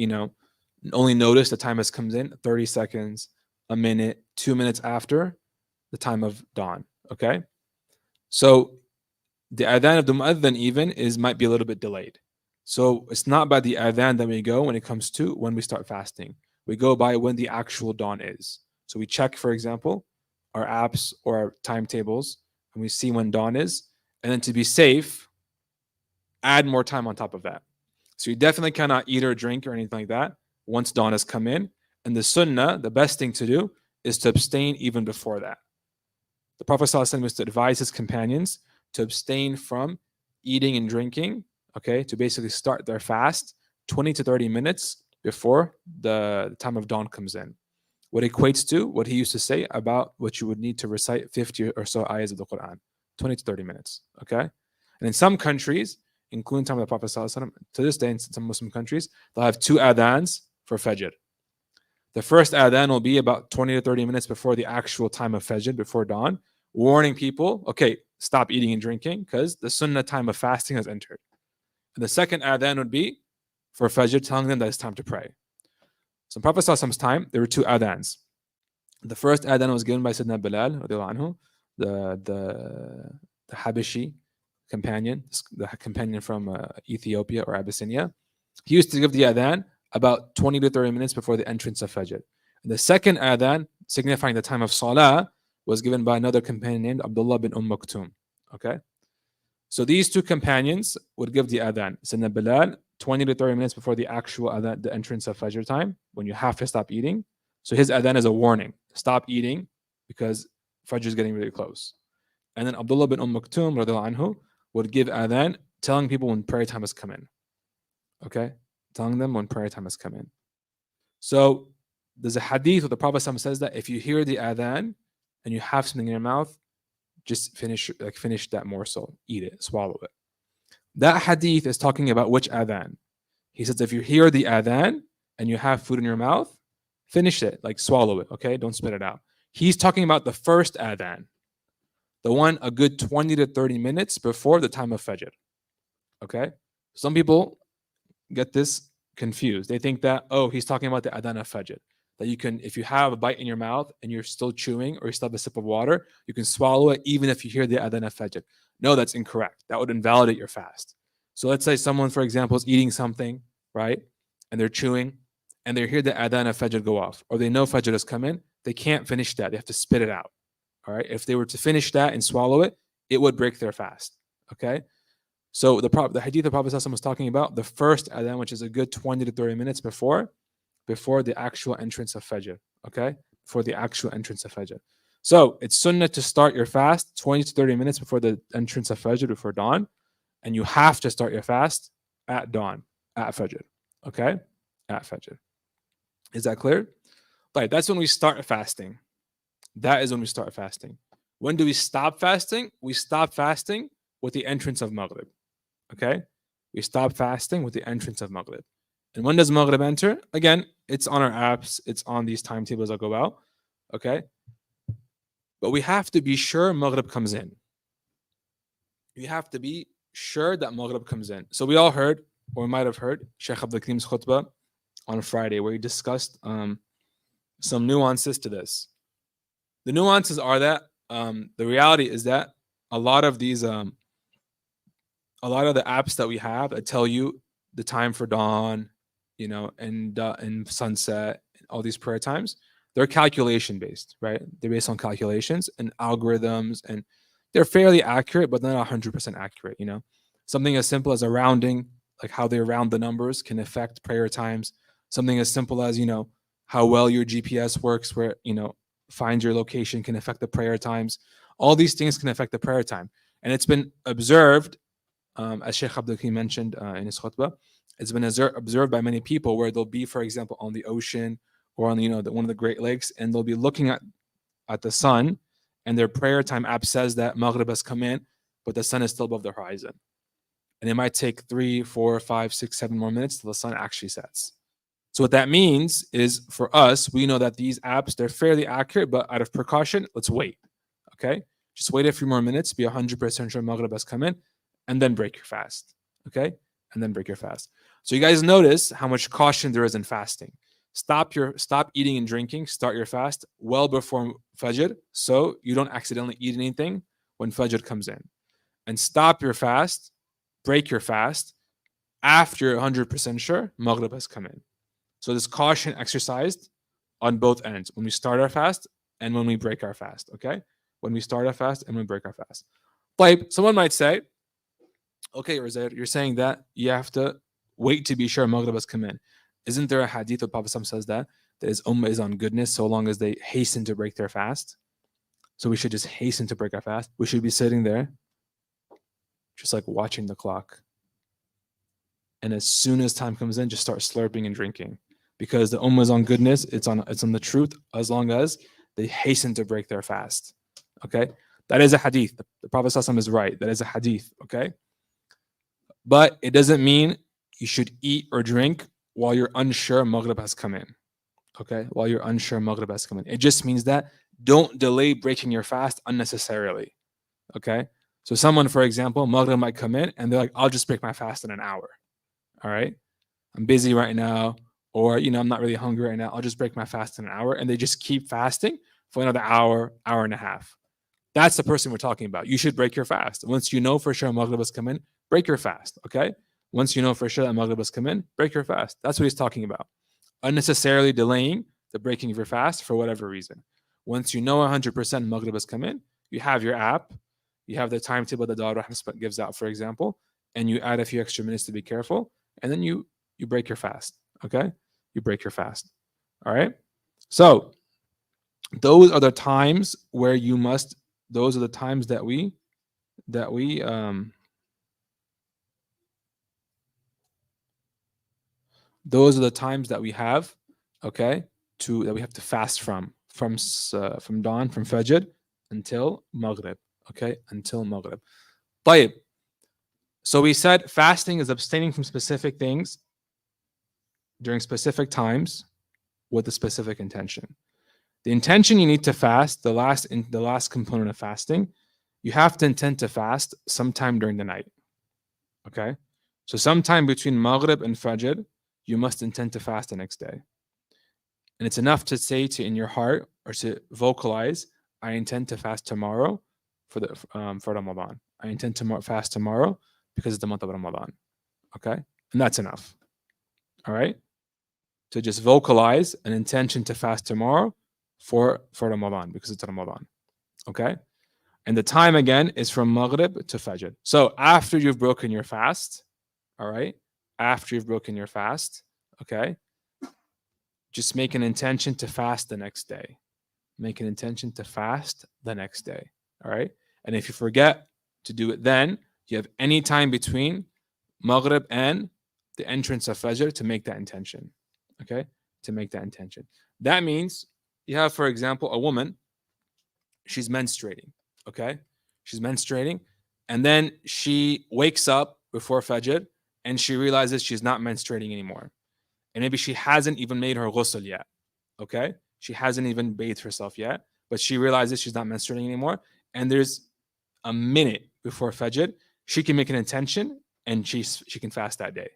only notice the time has comes in 30 seconds, a minute, 2 minutes after the time of dawn, okay? So the adhan of the mu'adhan even might be a little bit delayed. So it's not by the adhan that we go when it comes to when we start fasting. We go by when the actual dawn is. So we check, for example, our apps or our timetables, and we see when dawn is. And then to be safe, add more time on top of that. So you definitely cannot eat or drink or anything like that once dawn has come in. And the sunnah, the best thing to do is to abstain even before that. The Prophet ﷺ was to advise his companions to abstain from eating and drinking, okay, to basically start their fast 20 to 30 minutes before the time of dawn comes in. What equates to what he used to say about what you would need to recite 50 or so ayahs of the Quran, 20 to 30 minutes, okay? And in some countries, including time of the Prophet ﷺ, to this day in some Muslim countries, they'll have 2 adhans for Fajr. The first adhan will be about 20 to 30 minutes before the actual time of Fajr, before dawn, warning people, okay, stop eating and drinking because the sunnah time of fasting has entered. And the second adhan would be for Fajr, telling them that it's time to pray. So in Prophet ﷺ's time, there were 2 adhans. The first adhan was given by Sayyidina Bilal, anhu, the Habashi companion, the companion from Ethiopia or Abyssinia. He used to give the adhan about 20 to 30 minutes before the entrance of Fajr. And the second adhan, signifying the time of Salah, was given by another companion named Abdullah bin Maktoum. Okay? So these 2 companions would give the adhan. Sayyidina Bilal, 20 to 30 minutes before the actual adhan, the entrance of Fajr time, when you have to stop eating. So his adhan is a warning. Stop eating because Fajr is getting really close. And then Abdullah bin Maktoum, radiyallahu anhu, would give adhan, telling people when prayer time has come in. Okay? Telling them when prayer time has come in. So there's a hadith where the Prophet says that if you hear the adhan and you have something in your mouth, just finish that morsel, eat it, swallow it. That hadith is talking about which adhan? He says if you hear the adhan and you have food in your mouth, finish it, swallow it, okay? Don't spit it out. He's talking about the first adhan, the one a good 20 to 30 minutes before the time of Fajr, okay? Some people get this confused. They think that, he's talking about the adhan of Fajr. That you can, if you have a bite in your mouth and you're still chewing or you still have a sip of water, you can swallow it even if you hear the adhan of Fajr. No, that's incorrect. That would invalidate your fast. So let's say someone, for example, is eating something, right? And they're chewing and they hear the adhan of Fajr go off, or they know Fajr has come in, they can't finish that. They have to spit it out. All right. If they were to finish that and swallow it, it would break their fast. Okay. So the hadith the Prophet was talking about, the first adhan, which is a good 20 to 30 minutes before the actual entrance of Fajr. Okay. Before the actual entrance of Fajr. So it's sunnah to start your fast 20 to 30 minutes before the entrance of Fajr, before dawn. And you have to start your fast at dawn, at Fajr. Okay? At Fajr. Is that clear? Right. That's when we start fasting. That is when we start fasting. When do we stop fasting? We stop fasting with the entrance of Maghrib. Okay? We stop fasting with the entrance of Maghrib. And when does Maghrib enter? Again, it's on our apps. It's on these timetables that go out. Okay? But we have to be sure Maghrib comes in. We have to be sure that Maghrib comes in. So we all heard, or we might have heard, Shaykh Abdul Karim's khutbah on Friday where he discussed some nuances to this. The nuances are that the reality is that a lot of these a lot of the apps that we have that tell you the time for dawn, and sunset, all these prayer times, they're calculation based, right? They're based on calculations and algorithms, and they're fairly accurate, but not 100% accurate. Something as simple as a rounding, like how they round the numbers, can affect prayer times. Something as simple as how well your GPS works, where finds your location, can affect the prayer times. All these things can affect the prayer time, and it's been observed, as Sheikh Abdul mentioned in his khutbah, it's been observed by many people where they'll be, for example, on the ocean or on one of the Great Lakes, and they'll be looking at the sun, and their prayer time app says that Maghrib has come in, but the sun is still above the horizon, and it might take 3, 4, 5, 6, 7 more minutes till the sun actually sets. So what that means is, for us, we know that these apps, they're fairly accurate, but out of precaution, let's wait. Okay, just wait a few more minutes, be 100% sure Maghrib has come in, and then break your fast. Okay, and then break your fast. So you guys notice how much caution there is in fasting. Stop eating and drinking. Start your fast well before Fajr, so you don't accidentally eat anything when Fajr comes in. And stop your fast, break your fast after you're 100% sure Maghrib has come in. So this caution exercised on both ends, when we start our fast and when we break our fast. Okay, when we start our fast and when we break our fast. Like, someone might say, okay, Razair, you're saying that you have to wait to be sure Maghrib has come in. Isn't there a hadith where Prophet says that his ummah is on goodness so long as they hasten to break their fast? So we should just hasten to break our fast. We should be sitting there, just like watching the clock. And as soon as time comes in, just start slurping and drinking. Because the ummah is on goodness, it's on the truth, as long as they hasten to break their fast. Okay? That is a hadith. The Prophet ﷺ is right. That is a hadith. Okay? But it doesn't mean you should eat or drink while you're unsure Maghrib has come in. Okay? While you're unsure Maghrib has come in. It just means that don't delay breaking your fast unnecessarily. Okay? So someone, for example, Maghrib might come in and they're like, I'll just break my fast in an hour. All right? I'm busy right now, or I'm not really hungry right now. I'll just break my fast in an hour. And they just keep fasting for another hour, hour and a half. That's the person we're talking about. You should break your fast. Once you know for sure Maghrib has come in, break your fast. Okay? Once you know for sure that Maghrib has come in, break your fast. That's what he's talking about. Unnecessarily delaying the breaking of your fast for whatever reason. Once you know 100% Maghrib has come in, you have your app, you have the timetable that the Al-Rahma gives out, for example, and you add a few extra minutes to be careful, and then you break your fast. Okay? You break your fast. All right? So those are the times where you must, those are the times that we those are the times that we have, okay, that we have to fast from dawn, from Fajr until Maghrib, okay, until Maghrib. طيب. So we said fasting is abstaining from specific things during specific times with a specific intention. The intention you need to fast, the last component of fasting, you have to intend to fast sometime during the night. Okay? So sometime between Maghrib and Fajr, you must intend to fast the next day. And it's enough to say in your heart, or to vocalize, I intend to fast tomorrow for Ramadan. I intend to fast tomorrow because it's the month of Ramadan. Okay? And that's enough. All right? To just vocalize an intention to fast tomorrow for Ramadan, because it's Ramadan. Okay? And the time, again, is from Maghrib to Fajr. So after you've broken your fast, all right? After you've broken your fast, okay? Just make an intention to fast the next day. Make an intention to fast the next day, all right? And if you forget to do it then, you have any time between Maghrib and the entrance of Fajr to make that intention, okay? To make that intention. That means you have, for example, a woman, she's menstruating, okay? She's menstruating, and then she wakes up before Fajr and she realizes she's not menstruating anymore. And maybe she hasn't even made her ghusl yet, okay? She hasn't even bathed herself yet, but she realizes she's not menstruating anymore. And there's a minute before Fajr, she can make an intention and she can fast that day,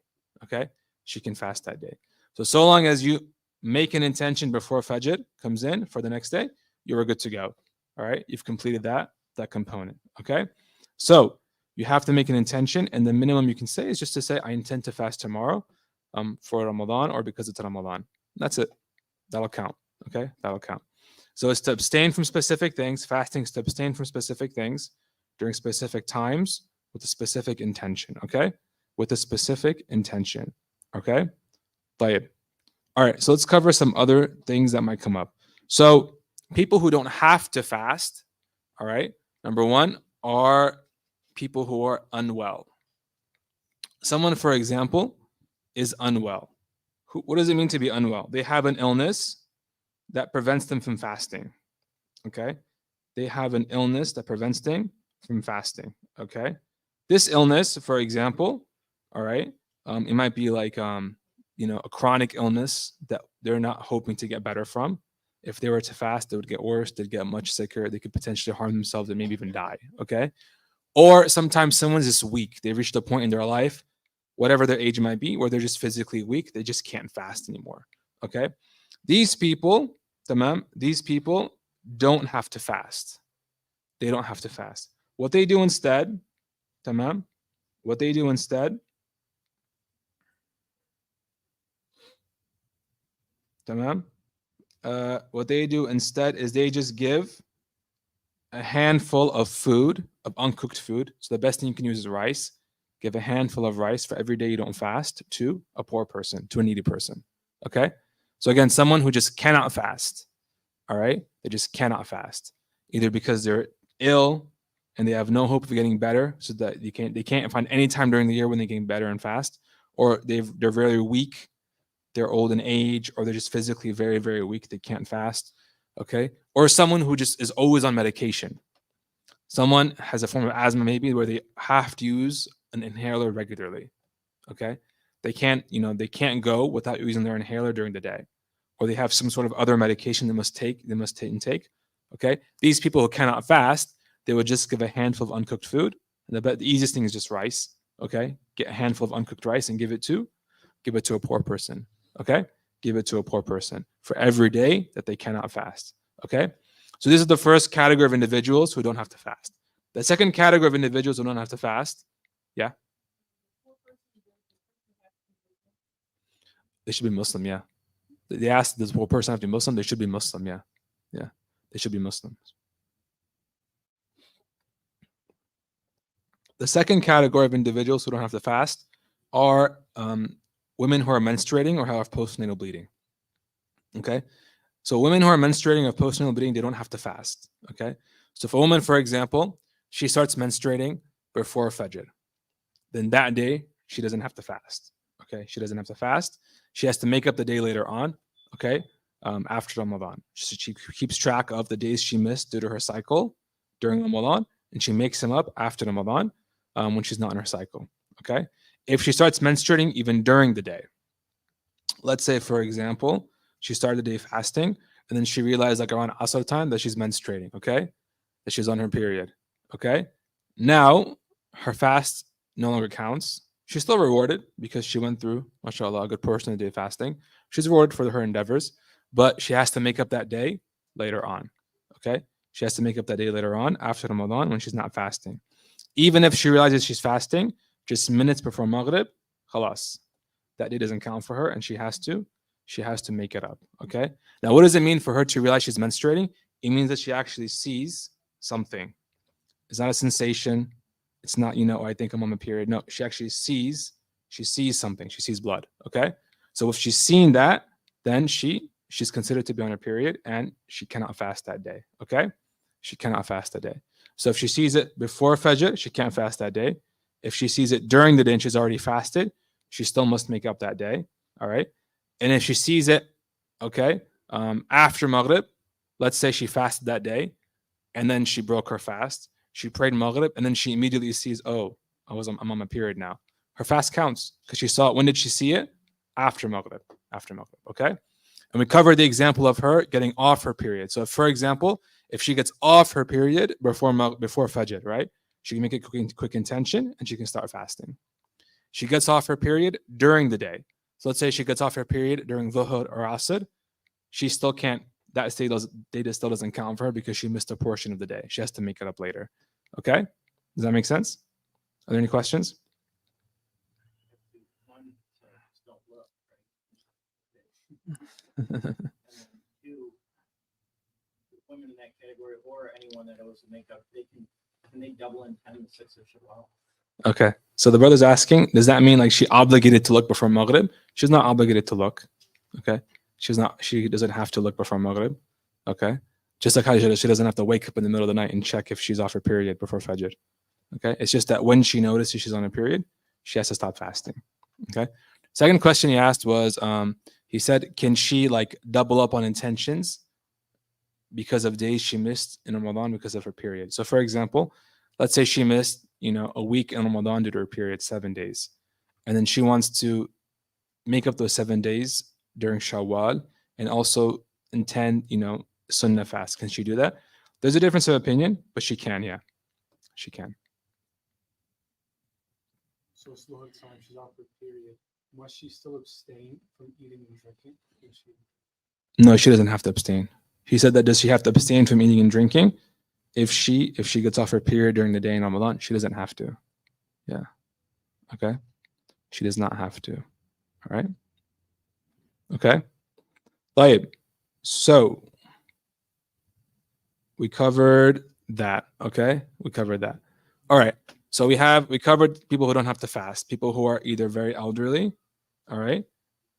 okay? She can fast that day. So long as you make an intention before Fajr comes in for the next day, you're good to go. All right, you've completed that component. Okay, so you have to make an intention, and the minimum you can say is just to say, I intend to fast tomorrow for Ramadan or because it's Ramadan. That's it. That'll count. Okay, that'll count. So it's to abstain from specific things. Fasting is to abstain from specific things during specific times with a specific intention. Okay, with a specific intention. Okay, طيب. All right, so let's cover some other things that might come up. So people who don't have to fast, all right, number one, are people who are unwell. Someone, for example, is unwell. What does it mean to be unwell? They have an illness that prevents them from fasting. Okay, they have an illness that prevents them from fasting. Okay, this illness, for example, all right, it might be like a chronic illness that they're not hoping to get better from. If they were to fast, they would get worse. They'd get much sicker. They could potentially harm themselves and maybe even die. Okay, or sometimes someone's just weak. They've reached a point in their life, whatever their age might be, where they're just physically weak. They just can't fast anymore. Okay, these people, these people don't have to fast. They don't have to fast. What they do instead, what they do instead, what they do instead is they just give a handful of food, of uncooked food. So the best thing you can use is rice. Give a handful of rice for every day you don't fast to a poor person, to a needy person. Okay? So again, someone who just cannot fast. All right? They just cannot fast. Either because they're ill and they have no hope of getting better, so that they can't find any time during the year when they get better and fast, or they're very weak, they're old in age, or they're just physically very, very weak, they can't fast. Okay? Or someone who just is always on medication. Someone has a form of asthma maybe where they have to use an inhaler regularly. Okay? They can't go without using their inhaler during the day. Or they have some sort of other medication they must take and take. Okay? These people who cannot fast, they would just give a handful of uncooked food. And the easiest thing is just rice. Okay? Get a handful of uncooked rice and give it to a poor person. Okay? Give it to a poor person for every day that they cannot fast. Okay? So this is the first category of individuals who don't have to fast. The second category of individuals who don't have to fast, yeah? They should be Muslim, yeah. They asked, does a poor person have to be Muslim? They should be Muslim, yeah. Yeah, they should be Muslims. The second category of individuals who don't have to fast are women who are menstruating or have postnatal bleeding. Okay? So women who are menstruating or have postnatal bleeding, they don't have to fast. Okay? So if a woman, for example, she starts menstruating before Fajr, then that day she doesn't have to fast. Okay? She doesn't have to fast. She has to make up the day later on. Okay? After Ramadan. She keeps track of the days she missed due to her cycle during Ramadan, and she makes them up after Ramadan when she's not in her cycle. Okay? If she starts menstruating even during the day, let's say, for example, she started the day fasting, and then she realized like around Asr time that she's menstruating, okay? That she's on her period, okay? Now, her fast no longer counts. She's still rewarded because she went through, mashallah, a good portion of the day fasting. She's rewarded for her endeavors, but she has to make up that day later on, okay? She has to make up that day later on after Ramadan when she's not fasting. Even if she realizes she's fasting just minutes before Maghrib, khalas, that day doesn't count for her, and she has to make it up. Okay. Now, what does it mean for her to realize she's menstruating? It means that she actually sees something. It's not a sensation. It's not, I think I'm on my period. No, she actually sees. She sees something. She sees blood. Okay. So if she's seen that, then she's considered to be on her period, and she cannot fast that day. Okay. She cannot fast that day. So if she sees it before Fajr, she can't fast that day. If she sees it during the day and she's already fasted, she still must make up that day. All right. And if she sees it, okay, after Maghrib, let's say she fasted that day and then she broke her fast. She prayed Maghrib and then she immediately sees, oh, I'm on my period now. Her fast counts because she saw it. When did she see it? After Maghrib. After Maghrib. Okay. And we covered the example of her getting off her period. So, for example, if she gets off her period before Fajr, right? She can make a quick intention and she can start fasting. She gets off her period during the day. So let's say she gets off her period during Dhuhr or Asr. She still can't, that data still doesn't count for her because she missed a portion of the day. She has to make it up later. Okay? Does that make sense? Are there any questions?
One, so just don't look, right? And then two, women in that category or anyone that owes makeup, can they double in 10 the 6 of Shawwal?
Okay. So the brother's asking, does that mean like she obligated to look before Maghrib? She's not obligated to look. Okay. She doesn't have to look before Maghrib. Okay. Just like how she doesn't have to wake up in the middle of the night and check if she's off her period before Fajr. Okay. It's just that when she notices she's on a period, she has to stop fasting. Okay. Second question he asked was, he said, can she like double up on intentions because of days she missed in Ramadan because of her period? So for example, let's say she missed, a week in Ramadan due to her period, 7 days. And then she wants to make up those 7 days during Shawwal and also intend, sunnah fast. Can she do that? There's a difference of opinion, but she can, yeah. She can.
So it's the whole time she's off her period. Must she still abstain from eating and drinking?
No, she doesn't have to abstain. He said that does she have to abstain from eating and drinking? If she gets off her period during the day in Ramadan, she doesn't have to. Yeah. Okay. She does not have to. All right. Okay. طيب. So we covered that. Okay. We covered that. All right. So we covered people who don't have to fast, people who are either very elderly, all right,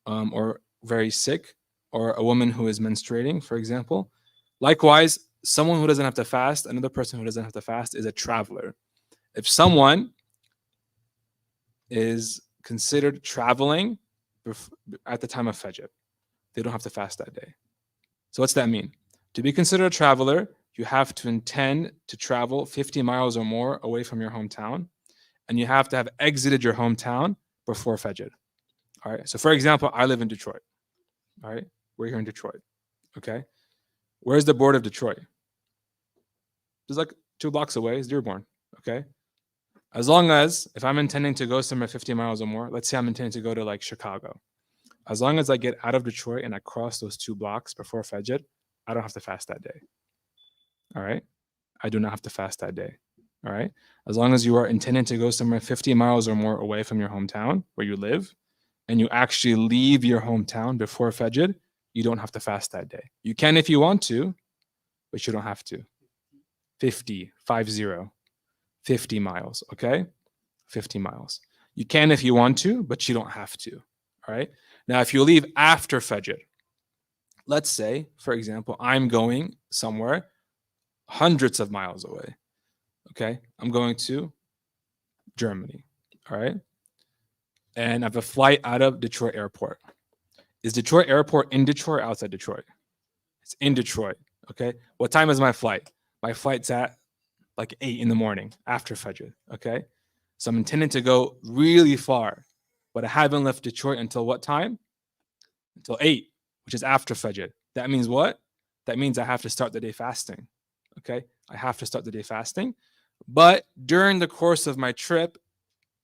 or very sick, or a woman who is menstruating, for example. Likewise, someone who doesn't have to fast, another person who doesn't have to fast is a traveler. If someone is considered traveling at the time of Fajr, they don't have to fast that day. So what's that mean? To be considered a traveler, you have to intend to travel 50 miles or more away from your hometown, and you have to have exited your hometown before Fajr. All right. So for example, I live in Detroit. All right. We're here in Detroit. Okay. Where's the board of Detroit? It's like 2 blocks away is Dearborn. Okay. As long as, if I'm intending to go somewhere 50 miles or more, let's say I'm intending to go to like Chicago. As long as I get out of Detroit and I cross those 2 blocks before Fajr, I don't have to fast that day. All right. I do not have to fast that day. All right. As long as you are intending to go somewhere 50 miles or more away from your hometown where you live, and you actually leave your hometown before Fajr, you don't have to fast that day. You can if you want to, but you don't have to. 50 miles, okay? 50 miles. You can if you want to, but you don't have to, all right? Now, if you leave after Fajr, let's say, for example, I'm going somewhere hundreds of miles away, okay? I'm going to Germany, all right? And I have a flight out of Detroit Airport. Is Detroit Airport in Detroit or outside Detroit? It's in Detroit, okay? What time is my flight? My flight's at like 8 in the morning after Fajr, okay? So I'm intending to go really far, but I haven't left Detroit until what time? Until 8, which is after Fajr. That means what? That means I have to start the day fasting, okay? I have to start the day fasting. But during the course of my trip,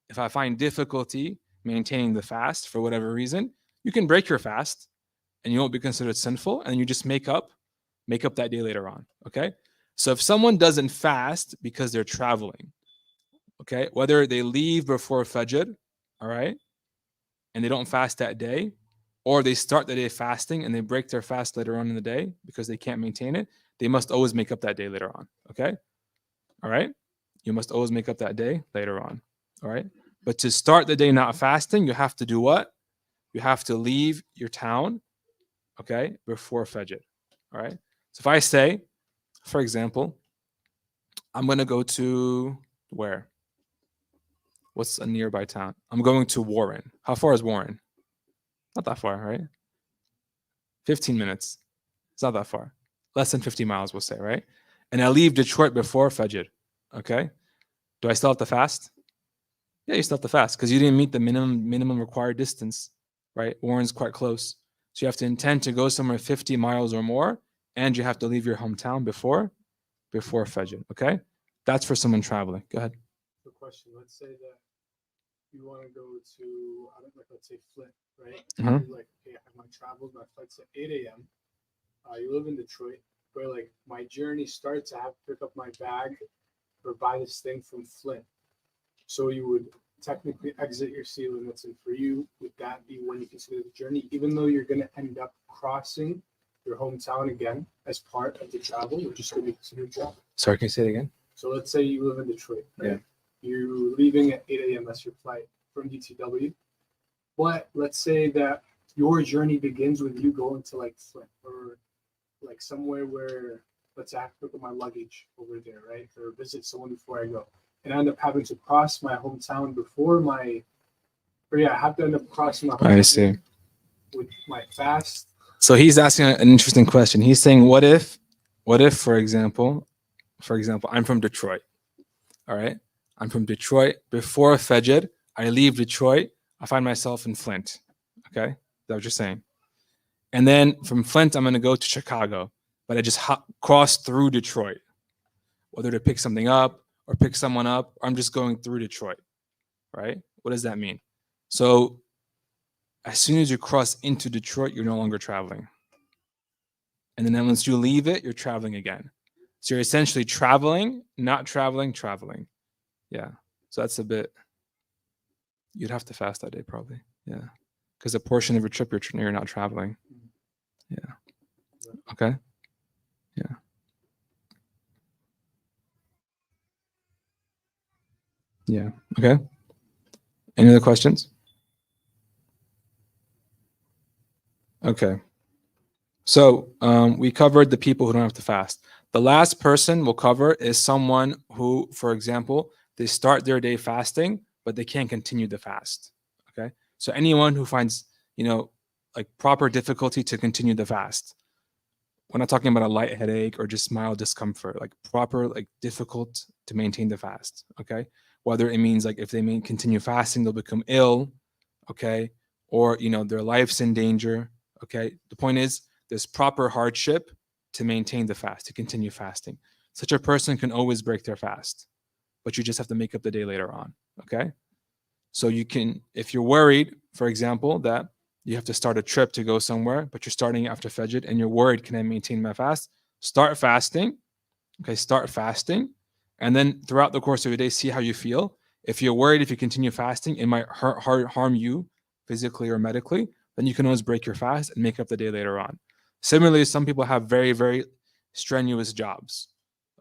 if I find difficulty maintaining the fast for whatever reason, you can break your fast and you won't be considered sinful, and you just make up that day later on, okay? So if someone doesn't fast because they're traveling, okay, whether they leave before Fajr, all right, and they don't fast that day, or they start the day fasting and they break their fast later on in the day because they can't maintain it, they must always make up that day later on, okay? All right? You must always make up that day later on, all right? But to start the day not fasting, you have to do what? You have to leave your town, okay, before Fajr, all right? So if I say, for example, I'm going to go to where? What's a nearby town? I'm going to Warren. How far is Warren? Not that far, right? 15 minutes. It's not that far. Less than 50 miles, we'll say, right? And I leave Detroit before Fajr, okay? Do I still have to fast? Yeah, you still have to fast because you didn't meet the minimum required distance, right? Warren's quite close. So you have to intend to go somewhere 50 miles or more, and you have to leave your hometown before Fajr, okay? That's for someone traveling. Go ahead.
The question, let's say that you want to go to, I don't know, let's say Flint, right?
Mhm.
You're like, okay, I have my travels, my flight's at 8 a.m. You live in Detroit, where like my journey starts, I have to pick up my bag or buy this thing from Flint. So you would technically exit your city limits, and for you, would that be when you consider the journey, even though you're going to end up crossing your hometown again as part of the travel, which is going to be considered travel?
Sorry, can you say it again?
So let's say you live in Detroit, right?
Yeah.
You're leaving at 8 a.m. That's your flight from DTW. But let's say that your journey begins with you going to like Flint or like somewhere where, let's say I have to put my luggage over there, right? Or visit someone before I go. And I end up having to cross my hometown before my, or yeah, I have to end up crossing my hometown
I see.
with my fast.
So he's asking an interesting question. He's saying, what if, for example, I'm from Detroit. All right. I'm from Detroit. Before Fajr, I leave Detroit. I find myself in Flint. Okay. Is that what you're saying? And then from Flint, I'm going to go to Chicago, but I just cross through Detroit, whether to pick something up or pick someone up, or I'm just going through Detroit. Right. What does that mean? So as soon as you cross into Detroit, you're no longer traveling. And then once you leave it, you're traveling again. So you're essentially traveling, not traveling, traveling. Yeah. So that's a bit, you'd have to fast that day probably. Yeah. Because a portion of your trip, you're not traveling. Yeah. Okay. Yeah. Yeah. Okay. Any other questions? Okay. So we covered the people who don't have to fast. The last person we'll cover is someone who, for example, they start their day fasting, but they can't continue the fast. Okay. So anyone who finds, like proper difficulty to continue the fast. We're not talking about a light headache or just mild discomfort, like proper, like difficult to maintain the fast. Okay. Whether it means like if they may continue fasting, they'll become ill. Okay. Or, their life's in danger. Okay. The point is, there's proper hardship to maintain the fast, to continue fasting. Such a person can always break their fast, but you just have to make up the day later on. Okay. So you can, if you're worried, for example, that you have to start a trip to go somewhere, but you're starting after Fajr and you're worried, can I maintain my fast? Start fasting. Okay. Start fasting. And then throughout the course of your day, see how you feel. If you're worried, if you continue fasting, it might harm you physically or medically, then you can always break your fast and make up the day later on. Similarly, some people have very, very strenuous jobs.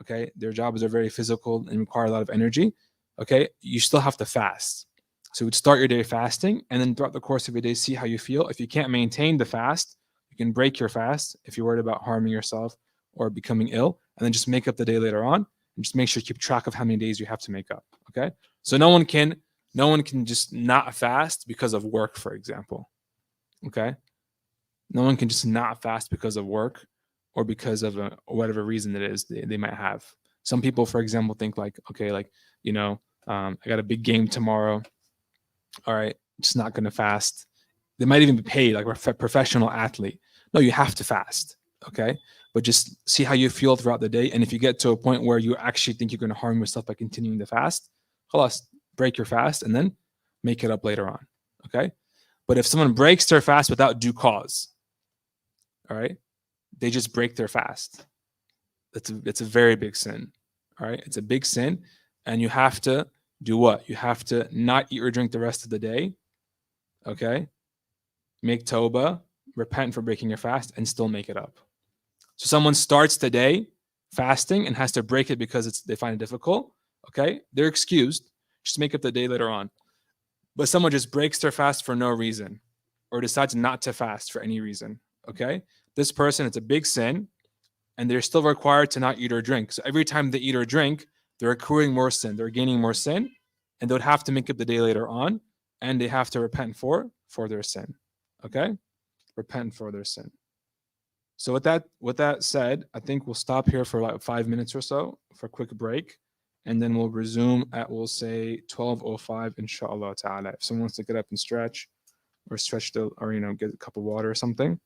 Okay. Their jobs are very physical and require a lot of energy. Okay. You still have to fast. So you would start your day fasting, and then throughout the course of your day, see how you feel. If you can't maintain the fast, you can break your fast if you're worried about harming yourself or becoming ill, and then just make up the day later on. And just make sure you keep track of how many days you have to make up. Okay. So no one can just not fast because of work, for example. Okay. No one can just not fast because of work or because of whatever reason it is they might have. Some people, for example, think like, okay, like, I got a big game tomorrow. All right, just not going to fast. They might even be paid like a professional athlete. No, you have to fast. Okay. But just see how you feel throughout the day. And if you get to a point where you actually think you're going to harm yourself by continuing the fast, khalas, break your fast and then make it up later on. Okay. But if someone breaks their fast without due cause, all right, they just break their fast. It's a very big sin. All right. It's a big sin. And you have to do what? You have to not eat or drink the rest of the day. Okay. Make tawbah, repent for breaking your fast, and still make it up. So someone starts the day fasting and has to break it because they find it difficult. Okay. They're excused. Just make up the day later on. But someone just breaks their fast for no reason or decides not to fast for any reason. Okay. This person, it's a big sin, and they're still required to not eat or drink. So every time they eat or drink, they're accruing more sin. They're gaining more sin, and they would have to make up the day later on, and they have to repent for their sin. Okay? Repent for their sin. So with that said, I think we'll stop here for about 5 minutes or so for a quick break, and then we'll resume at, we'll say, 12:05, inshallah ta'ala. If someone wants to get up and stretch or get a cup of water or something,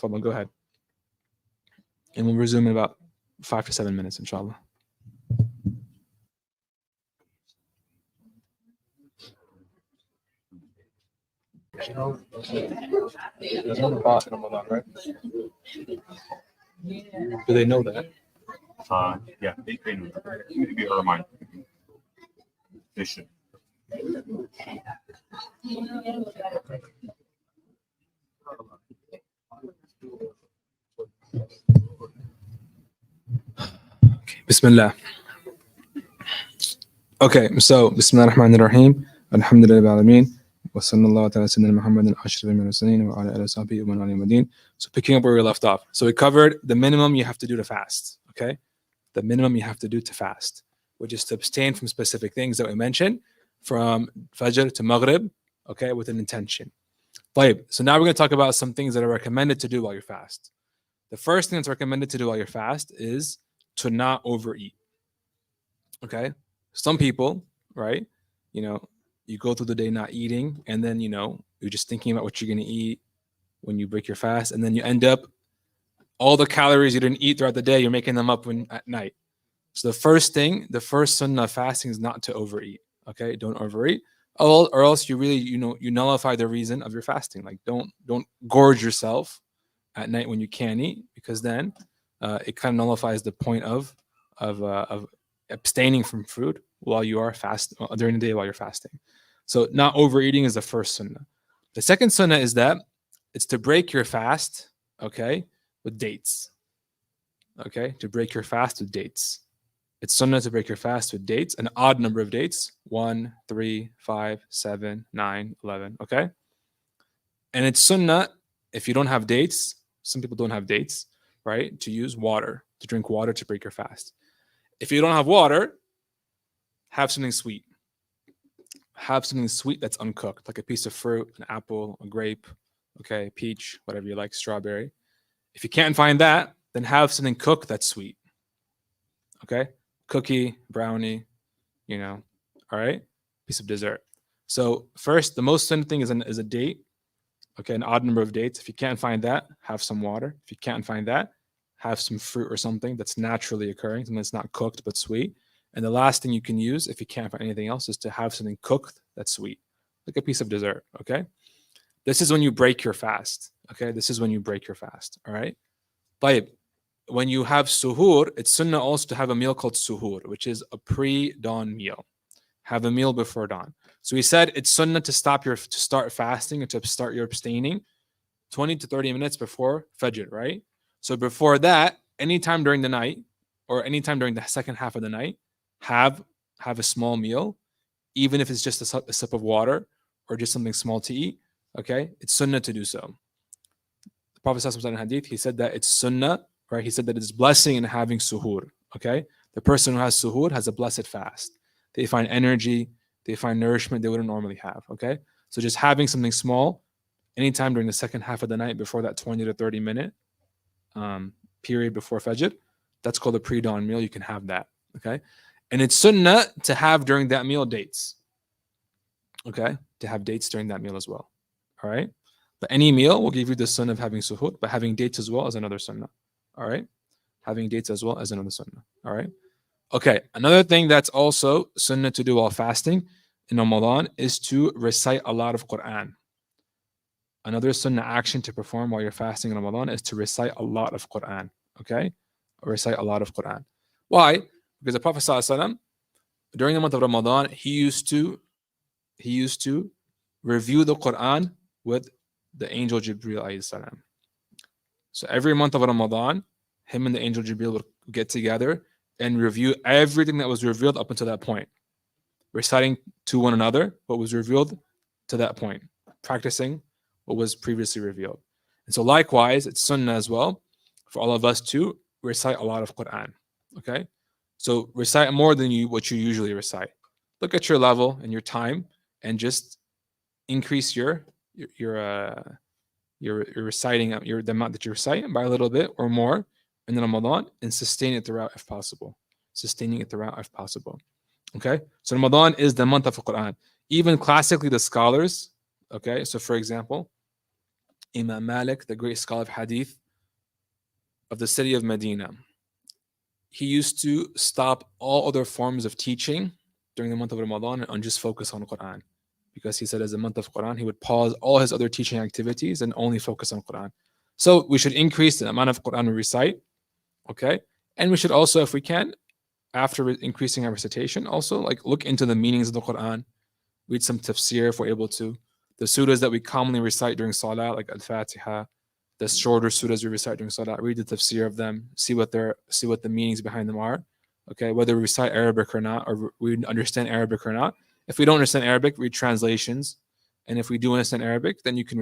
go ahead. And we'll resume in about 5 to 7 minutes, inshallah. There's no pot in Ramadan, right? Do they know that?
Yeah, they know. Maybe a reminder. They should.
Bismillah. Okay, so Bismillah ar-Rahman ar-Rahim. Alhamdulillah Alameen. Wa sallallahu ala sayyidina Muhammadin ashraf al-mursalin wa ala alihi wa sahbihi wa man wala madin. So picking up where we left off. So we covered the minimum you have to do to fast. Okay? The minimum you have to do to fast, which is to abstain from specific things that we mentioned, from Fajr to Maghrib, okay, with an intention. طيب. So now we're going to talk about some things that are recommended to do while you're fast. The first thing that's recommended to do while you're fast is to not overeat. Okay? Some people, right, you go through the day not eating, and then, you're just thinking about what you're going to eat when you break your fast, and then you end up, all the calories you didn't eat throughout the day, you're making them up at night. So the first sunnah of fasting is not to overeat. Okay? Don't overeat. Or else you really, you nullify the reason of your fasting. Like, don't gorge yourself at night when you can't eat, because then it kind of nullifies the point of abstaining from food while you are during the day while you're fasting. So not overeating is the first sunnah. The second sunnah is that it's to break your fast, okay, with dates. Okay, to break your fast with dates. It's sunnah to break your fast with dates, an odd number of dates, 1, 3, 5, 7, 9, 11, okay? And it's sunnah, if you don't have dates, some people don't have dates, right, to use water, to drink water to break your fast. If you don't have water, have something sweet. Have something sweet that's uncooked, like a piece of fruit, an apple, a grape, okay, peach, whatever you like, strawberry. If you can't find that, then have something cooked that's sweet. Okay? Cookie, brownie, all right? Piece of dessert. So first, the most sunnah thing is a date, okay, an odd number of dates. If you can't find that, have some water. If you can't find that, have some fruit or something that's naturally occurring, something that's not cooked but sweet. And the last thing you can use, if you can't find anything else, is to have something cooked that's sweet, like a piece of dessert, okay? This is when you break your fast, okay? This is when you break your fast, all right? طيب. When you have suhoor, it's sunnah also to have a meal called suhoor, which is a pre-dawn meal. Have a meal before dawn. So we said it's sunnah to start fasting and to start your abstaining 20 to 30 minutes before Fajr, right? So before that, anytime during the night or anytime during the second half of the night, have a small meal, even if it's just a sip of water or just something small to eat, okay? It's sunnah to do so. The Prophet said in hadith, he said that it's sunnah, right? He said that it's blessing in having suhoor, okay? The person who has suhoor has a blessed fast. They find energy, they find nourishment they wouldn't normally have, okay? So just having something small anytime during the second half of the night before that 20 to 30 minute period before Fajr, that's called a pre-dawn meal. You can have that, okay? And it's sunnah to have during that meal dates, okay? To have dates during that meal as well, all right? But any meal will give you the sunnah of having suhoor, but having dates as well as another sunnah, all right? Having dates as well as another sunnah, all right? Okay, another thing that's also sunnah to do while fasting in Ramadan is to recite a lot of Quran. Another sunnah action to perform while you're fasting in Ramadan is to recite a lot of Quran, okay? Recite a lot of Quran. Why? Because the Prophet ﷺ, during the month of Ramadan, he used to review the Quran with the angel Jibreel alayhi salam. So every month of Ramadan, him and the angel Jibreel would get together and review everything that was revealed up until that point, reciting to one another what was revealed to that point, practicing what was previously revealed. And so likewise, it's sunnah as well for all of us to recite a lot of Quran, okay? So recite more than what you usually recite. Look at your level and your time and just increase your reciting the amount that you recite by a little bit or more in Ramadan, and sustain it throughout if possible. Sustaining it throughout if possible. Okay? So Ramadan is the month of the Quran. Even classically, the scholars, okay? So for example, Imam Malik, the great scholar of hadith of the city of Medina, he used to stop all other forms of teaching during the month of Ramadan and just focus on Quran. because he said as a month of Quran, he would pause all his other teaching activities and only focus on Quran. So we should increase the amount of Quran we recite, okay? And we should also, if we can, after increasing our recitation, also like look into the meanings of the Quran, read some tafsir if we're able to. The surahs that we commonly recite during Salah, like Al-Fatiha, the shorter surahs we recite during Salah, read the tafsir of them, see what the meanings behind them are, okay? Whether we recite Arabic or not, or we understand Arabic or not. If we don't understand Arabic, read translations. And if we do understand Arabic, then you can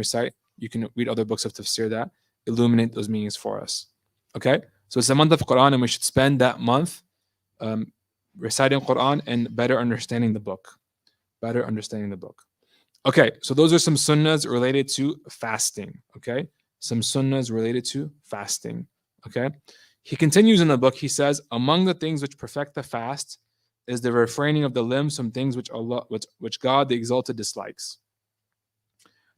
read other books of tafsir that illuminate those meanings for us. Okay? So it's a month of Quran, and we should spend that month reciting Quran and better understanding the book. Better understanding the book. Okay, so those are some sunnahs related to fasting. Okay? Some sunnahs related to fasting. Okay? He continues in the book, he says, among the things which perfect the fast is the refraining of the limbs from things which God the Exalted dislikes.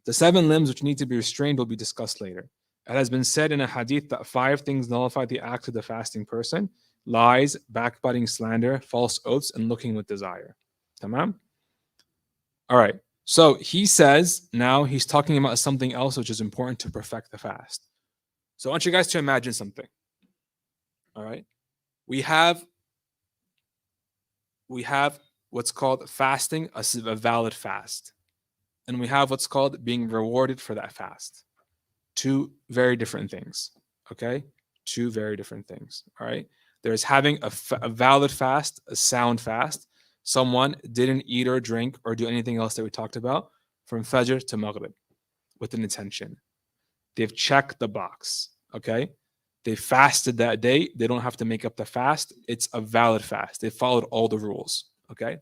The 7 limbs which need to be restrained will be discussed later. It has been said in a hadith that 5 things nullify the act of the fasting person: lies, backbiting, slander, false oaths, and looking with desire. Tamam? All right. So he says now he's talking about something else which is important to perfect the fast. So I want you guys to imagine something. All right. We have what's called fasting, a valid fast. And we have what's called being rewarded for that fast. 2 very different things. Okay? 2 very different things. All right? There's having a valid fast, a sound fast. Someone didn't eat or drink or do anything else that we talked about from Fajr to Maghrib with an intention. They've checked the box. Okay? They fasted that day. They don't have to make up the fast. It's a valid fast. They followed all the rules. Okay?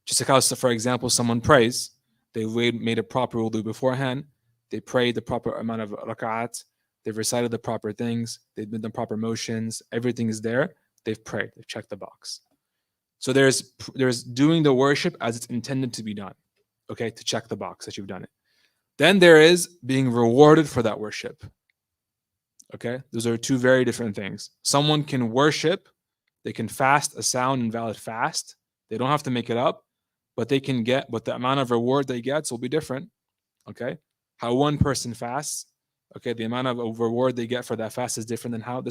Just like how, for example, someone prays. They made a proper wudu beforehand. They prayed the proper amount of rak'at. They've recited the proper things. They've done the proper motions. Everything is there. They've prayed. They've checked the box. So there's doing the worship as it's intended to be done. Okay? To check the box that you've done it. Then there is being rewarded for that worship. Okay, those are 2 very different things. Someone can worship, they can fast a sound and valid fast. They don't have to make it up, but they can get, but the amount of reward they get will be different. Okay, how one person fasts, okay, the amount of reward they get for that fast is different than how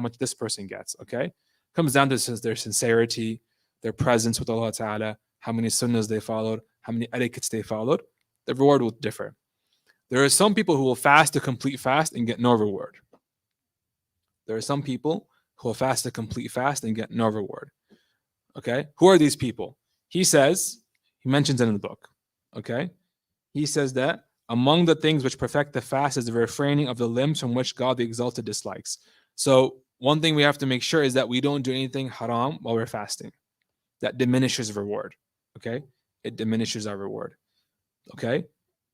much this person gets. Okay, comes down to their sincerity, their presence with Allah Ta'ala, how many sunnahs they followed, how many etiquettes they followed. The reward will differ. There are some people who will fast a complete fast and get no reward. There are some people who will fast a complete fast and get no reward. Okay? Who are these people? He mentions it in the book. Okay? He says that among the things which perfect the fast is the refraining of the limbs from which God the Exalted dislikes. So one thing we have to make sure is that we don't do anything haram while we're fasting. That diminishes reward. Okay? It diminishes our reward. Okay?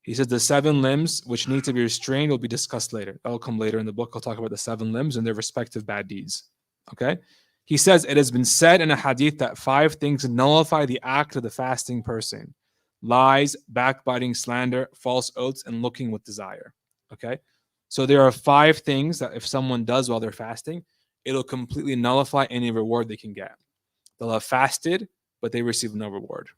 He says the 7 limbs which need to be restrained will be discussed later. That will come later in the book. I'll talk about the 7 limbs and their respective bad deeds. Okay? He says it has been said in a hadith that 5 things nullify the act of the fasting person: lies, backbiting, slander, false oaths, and looking with desire. Okay? So there are 5 things that if someone does while they're fasting, it'll completely nullify any reward they can get. They'll have fasted, but they receive no reward.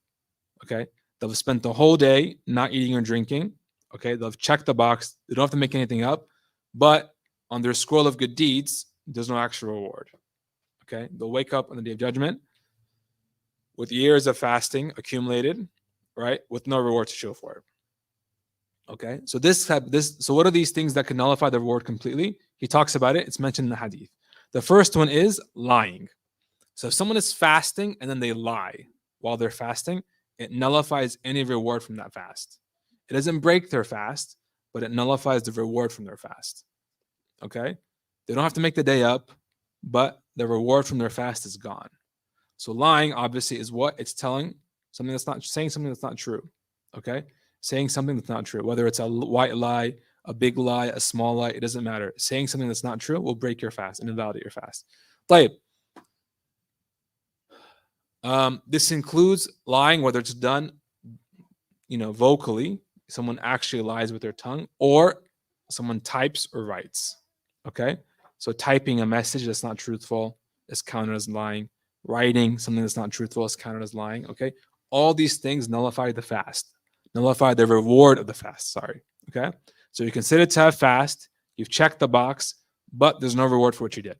Okay? They'll have spent the whole day not eating or drinking. Okay, they'll have checked the box. They don't have to make anything up. But on their scroll of good deeds, there's no actual reward. Okay, they'll wake up on the day of judgment with years of fasting accumulated, right, with no reward to show for it. Okay, so so what are these things that can nullify the reward completely? He talks about it. It's mentioned in the hadith. The first one is lying. So if someone is fasting and then they lie while they're fasting, it nullifies any reward from that fast. It doesn't break their fast, but it nullifies the reward from their fast. Okay? They don't have to make the day up, but the reward from their fast is gone. So lying, obviously, is what? It's saying something that's not true. Okay? Saying something that's not true. Whether it's a white lie, a big lie, a small lie, it doesn't matter. Saying something that's not true will break your fast and invalidate your fast. طيب. This includes lying, whether it's done, vocally, someone actually lies with their tongue, or someone types or writes. Okay? So typing a message that's not truthful is counted as lying. Writing something that's not truthful is counted as lying. Okay? All these things nullify the fast, nullify the reward of the fast. Sorry. Okay. So you consider to have fast, you've checked the box, but there's no reward for what you did.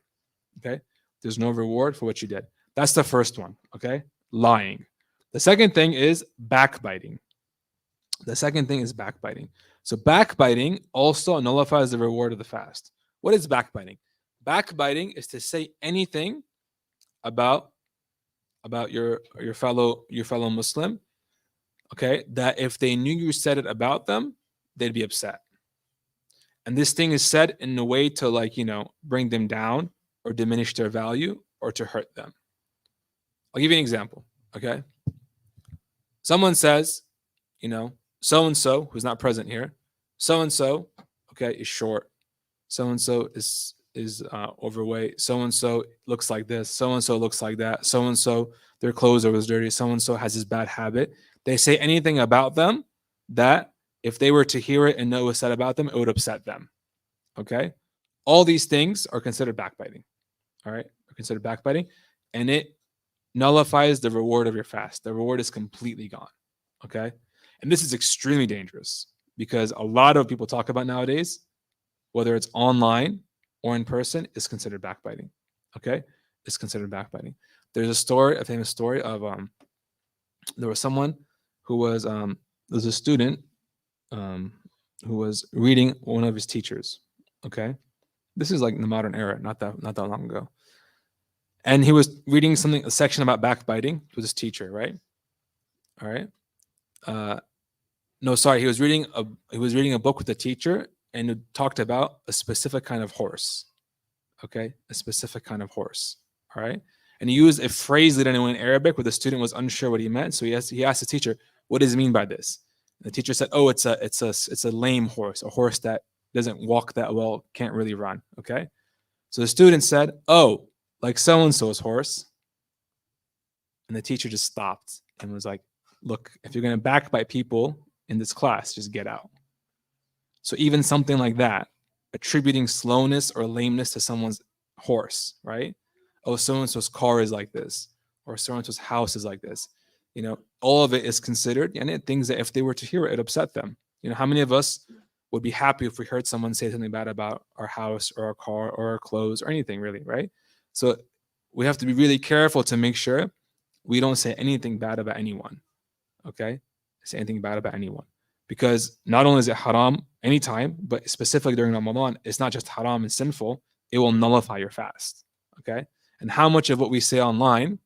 Okay. There's no reward for what you did. That's the first one. Okay. Lying. The second thing is backbiting. The second thing is backbiting. So backbiting also nullifies the reward of the fast. What is backbiting? Backbiting is to say anything about your fellow Muslim, okay, that if they knew you said it about them, they'd be upset. And this thing is said in a way to, like, bring them down or diminish their value or to hurt them. I'll give you an example. Okay. Someone says, so and so, who's not present here, so and so, okay, is short. So and so is overweight. So and so looks like this. So and so looks like that. So and so, their clothes are dirty. So and so has this bad habit. They say anything about them that if they were to hear it and know what was said about them, it would upset them. Okay, all these things are considered backbiting. All right, are considered backbiting, and it nullifies the reward of your fast. The reward is completely gone. Okay, and this is extremely dangerous because a lot of people talk about nowadays, whether it's online or in person, is considered backbiting. Okay, it's considered backbiting. There's a famous story of there was someone who was there's a student who was reading one of his teachers. Okay, this is like in the modern era, not that long ago, and he was reading a section about backbiting with his teacher, right? All right. No, sorry, he was reading a book with the teacher, and it talked about a specific kind of horse. Okay, a specific kind of horse. All right, and he used a phrase that anyone in Arabic where the student was unsure what he meant. So he asked the teacher, "What does it mean by this?" And the teacher said, "Oh, it's a lame horse, a horse that doesn't walk that well, can't really run." Okay, so the student said, "Oh, like so and so's horse," and the teacher just stopped and was like, "Look, if you're going to backbite people in this class, just get out." So even something like that, attributing slowness or lameness to someone's horse, right? Oh, so-and-so's car is like this, or so-and-so's house is like this. All of it is considered, and things that if they were to hear it, it upset them. How many of us would be happy if we heard someone say something bad about our house or our car or our clothes or anything really, right? So we have to be really careful to make sure we don't say anything bad about anyone, okay? Say anything bad about anyone. Because not only is it haram anytime, but specifically during Ramadan, it's not just haram and sinful, it will nullify your fast, okay? And how much of what we say online,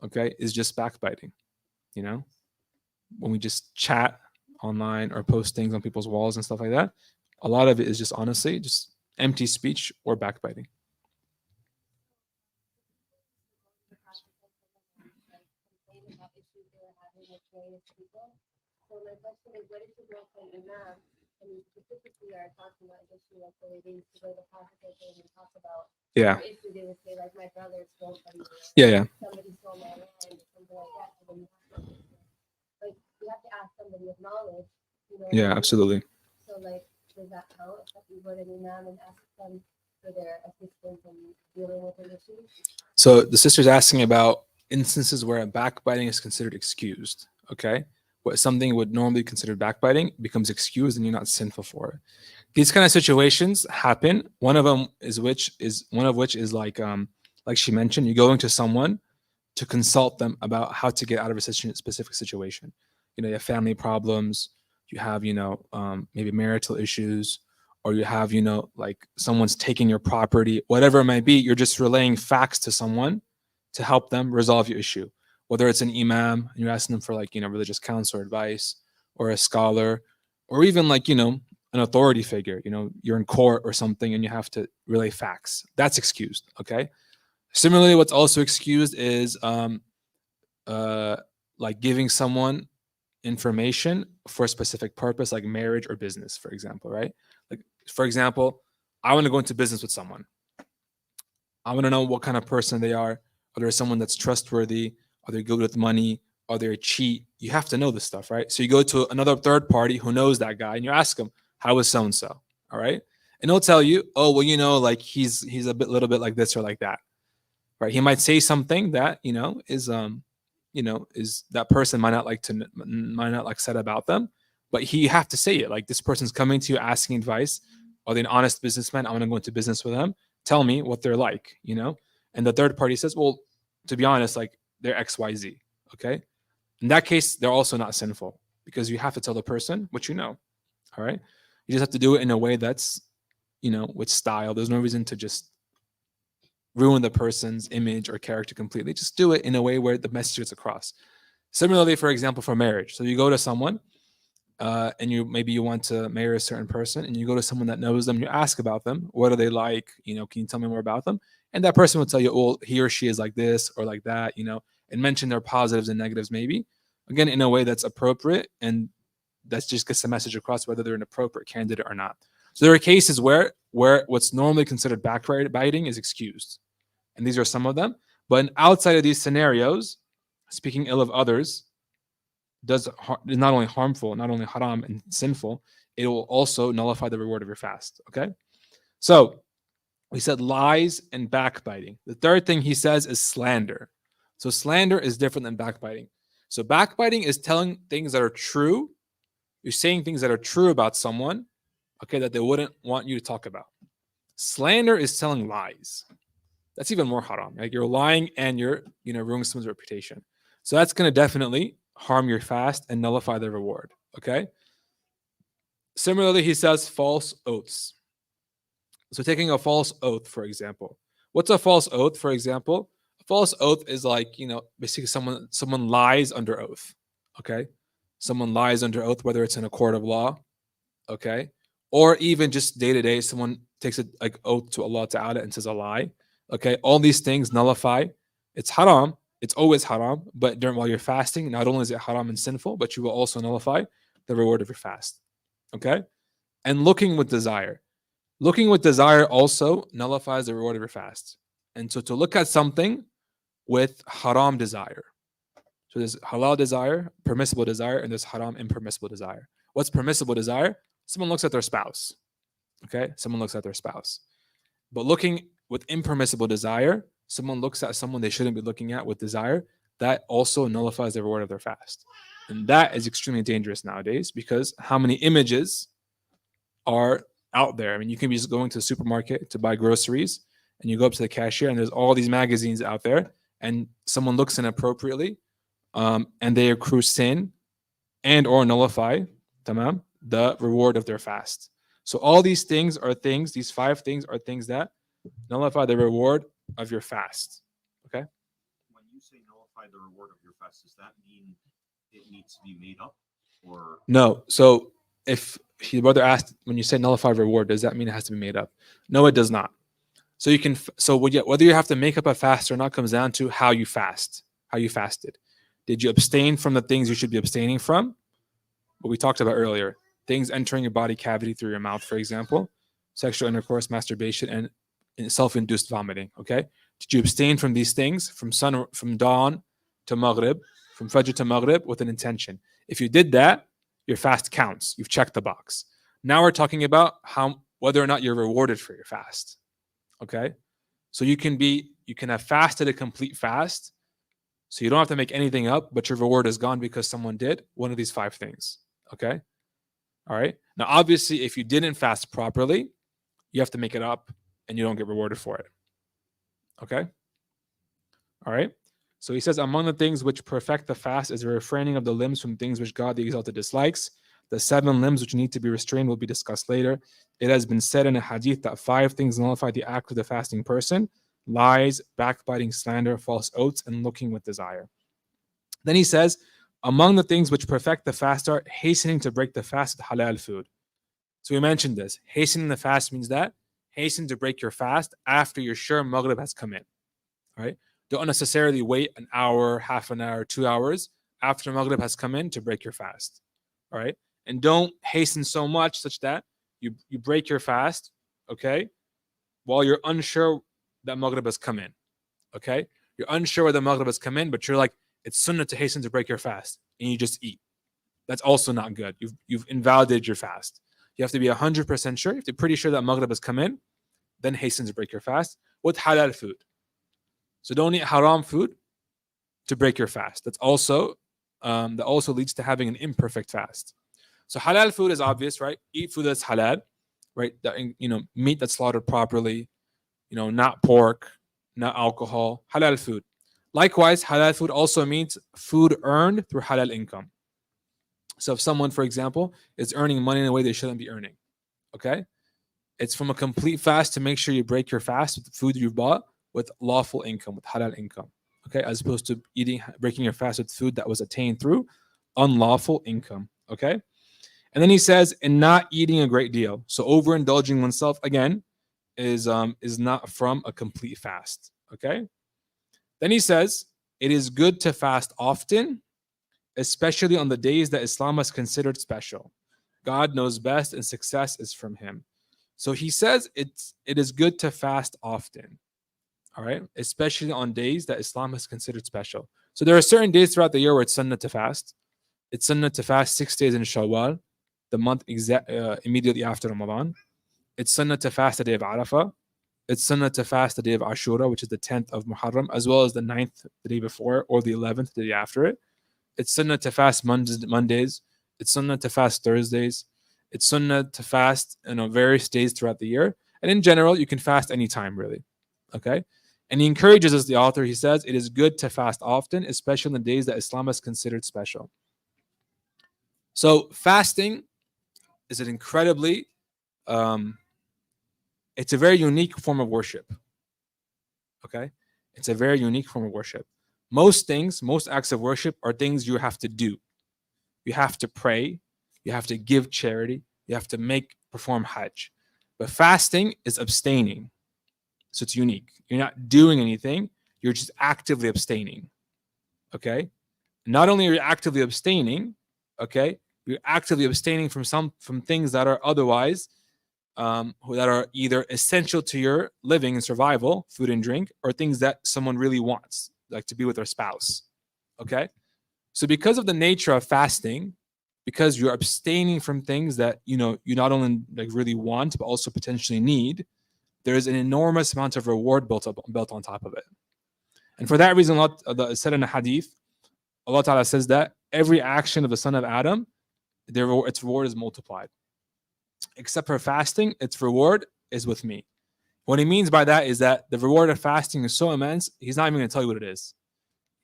okay, is just backbiting, When we just chat online or post things on people's walls and stuff like that, a lot of it is just honestly just empty speech or backbiting.
So my question is, what if you go to an imam and you specifically are talking about an issue like the way they used to go to the hospital and talk about
Yeah.
an issue, they would say like my brother stole from me,
Yeah.
somebody stole my land or something like that. So then you have to ask somebody with knowledge,
Yeah, absolutely.
So does that count if you go to an imam and ask them for their assistance in dealing with an issue?
So the sister's asking about instances where backbiting is considered excused, okay? What something would normally consider backbiting becomes excused and you're not sinful for it. These kind of situations happen. One of which is like she mentioned, you're going to someone to consult them about how to get out of a specific situation. You have family problems, you have maybe marital issues, or you have like someone's taking your property, whatever it might be. You're just relaying facts to someone to help them resolve your issue. Whether it's an imam and you're asking them for religious counsel or advice, or a scholar, or even an authority figure. You're in court or something and you have to relay facts. That's excused. Okay. Similarly, what's also excused is like giving someone information for a specific purpose, like marriage or business, for example. Right. Like, for example, I want to go into business with someone. I want to know what kind of person they are. Are they someone that's trustworthy? Are they good with money? Are they a cheat? You have to know this stuff, right? So you go to another third party who knows that guy and you ask him, how is so-and-so? All right. And he'll tell you, oh, well, like he's a little bit like this or like that. Right. He might say something that, is is that person might not like said about them, but you have to say it. Like, this person's coming to you asking advice. Are they an honest businessman? I want to go into business with them. Tell me what they're like, And the third party says, well, to be honest, like, they're XYZ. Okay. In that case, they're also not sinful, because you have to tell the person what you know. All right. You just have to do it in a way that's, with style. There's no reason to just ruin the person's image or character completely. Just do it in a way where the message is across. Similarly, for example, for marriage. So you go to someone and you want to marry a certain person, and you go to someone that knows them. You ask about them. What are they like? Can you tell me more about them? And that person will tell you, well, he or she is like this or like that, and mention their positives and negatives, maybe, again, in a way that's appropriate, and that just gets the message across whether they're an appropriate candidate or not. So there are cases where what's normally considered backbiting is excused, and these are some of them. But outside of these scenarios, speaking ill of others is not only harmful, not only haram and sinful, it will also nullify the reward of your fast. Okay, so we said lies and backbiting. The third thing he says is slander. So slander is different than backbiting. So backbiting is telling things that are true. You're saying things that are true about someone, okay, that they wouldn't want you to talk about. Slander is telling lies. That's even more haram. Like, you're lying and you're, ruining someone's reputation. So that's going to definitely harm your fast and nullify the reward. Okay. Similarly, he says false oaths. So taking a false oath, for example. What's a false oath, for example? A false oath is like, basically someone lies under oath. Okay. Someone lies under oath, whether it's in a court of law. Okay. Or even just day to day, someone takes an oath to Allah Ta'ala and says a lie. Okay. All these things nullify. It's haram. It's always haram. But while you're fasting, not only is it haram and sinful, but you will also nullify the reward of your fast. Okay. And looking with desire. Looking with desire also nullifies the reward of your fast. And so to look at something with haram desire. So there's halal desire, permissible desire, and there's haram, impermissible desire. What's permissible desire? Someone looks at their spouse. Okay? Someone looks at their spouse. But looking with impermissible desire, someone looks at someone they shouldn't be looking at with desire, that also nullifies the reward of their fast. And that is extremely dangerous nowadays, because how many images are out there? I mean, you can be just going to the supermarket to buy groceries, and you go up to the cashier, and there's all these magazines out there, and someone looks inappropriately, and they accrue sin and or nullify the reward of their fast. So all these things are things, these 5 things are things that nullify the reward of your fast. Okay?
When you say nullify the reward of your fast, does that mean it needs to be made up? Or
No. So if your brother asked, when you say nullify reward, does that mean it has to be made up? No, it does not. So you can, whether you have to make up a fast or not comes down to how you fast, how you fasted. Did you abstain from the things you should be abstaining from? What we talked about earlier, things entering your body cavity through your mouth, for example, sexual intercourse, masturbation, and self-induced vomiting. Okay, did you abstain from these things from dawn to maghrib, from fajr to maghrib with an intention? If you did that, your fast counts. You've checked the box. Now we're talking about whether or not you're rewarded for your fast. Okay, so you can have fasted a complete fast, so you don't have to make anything up, but your reward is gone because someone did one of these 5 things. Okay, all right. Now, obviously, if you didn't fast properly, you have to make it up, and you don't get rewarded for it. Okay, all right. So he says, among the things which perfect the fast is the refraining of the limbs from things which God the Exalted dislikes. The 7 limbs which need to be restrained will be discussed later. It has been said in a hadith that 5 things nullify the act of the fasting person: lies, backbiting, slander, false oaths, and looking with desire. Then he says, among the things which perfect the fast are hastening to break the fast with halal food. So we mentioned this. Hastening the fast means that hasten to break your fast after you're sure Maghrib has come in. All right? Don't necessarily wait an hour, half an hour, 2 hours after Maghrib has come in to break your fast. All right? And don't hasten so much such that you break your fast, okay, while you're unsure that Maghrib has come in. Okay? You're unsure whether Maghrib has come in, but you're like, it's sunnah to hasten to break your fast, and you just eat. That's also not good. You've invalidated your fast. You have to be 100% sure. You have to be pretty sure that Maghrib has come in, then hasten to break your fast with halal food. So don't eat haram food. to break your fast. That also leads to having an imperfect fast. So halal food is obvious, right? Eat food that's halal, right? Meat that's slaughtered properly, not pork, not alcohol, halal food. Likewise, halal food also means food earned through halal income. So if someone, for example, is earning money in a way they shouldn't be earning, okay? It's from a complete fast to make sure you break your fast with the food you bought with lawful income, with halal income, okay? As opposed to breaking your fast with food that was attained through unlawful income, okay? And then he says, and not eating a great deal. So overindulging oneself, again, is not from a complete fast, okay? Then he says, it is good to fast often, especially on the days that Islam has considered special. God knows best and success is from him. So he says it is good to fast often, all right? Especially on days that Islam has considered special. So there are certain days throughout the year where it's sunnah to fast. It's sunnah to fast 6 days in Shawwal, the month immediately after Ramadan. It's sunnah to fast the day of Arafah. It's sunnah to fast the day of Ashura, which is the 10th of Muharram, as well as the 9th, the day before, or the 11th, the day after it. It's sunnah to fast Mondays. It's sunnah to fast Thursdays. It's sunnah to fast various days throughout the year. And in general, you can fast anytime, really. Okay? And he encourages us, the author, he says, it is good to fast often, especially in the days that Islam has considered special. So fasting is an incredibly, it's a very unique form of worship. Okay? It's a very unique form of worship. Most acts of worship are things you have to do. You have to pray. You have to give charity. You have to perform hajj. But fasting is abstaining. So it's unique. You're not doing anything. You're just actively abstaining. Okay? Not only are you actively abstaining, okay, you're actively abstaining from things that are otherwise that are either essential to your living and survival, food and drink, or things that someone really wants, like to be with their spouse. Okay? So because of the nature of fasting, because you're abstaining from things that you not only really want but also potentially need, there is an enormous amount of reward built on top of it. And for that reason, it's said in a hadith, Allah Ta'ala says that every action of the son of Adam, its reward is multiplied. Except for fasting, its reward is with me. What he means by that is that the reward of fasting is so immense, he's not even going to tell you what it is.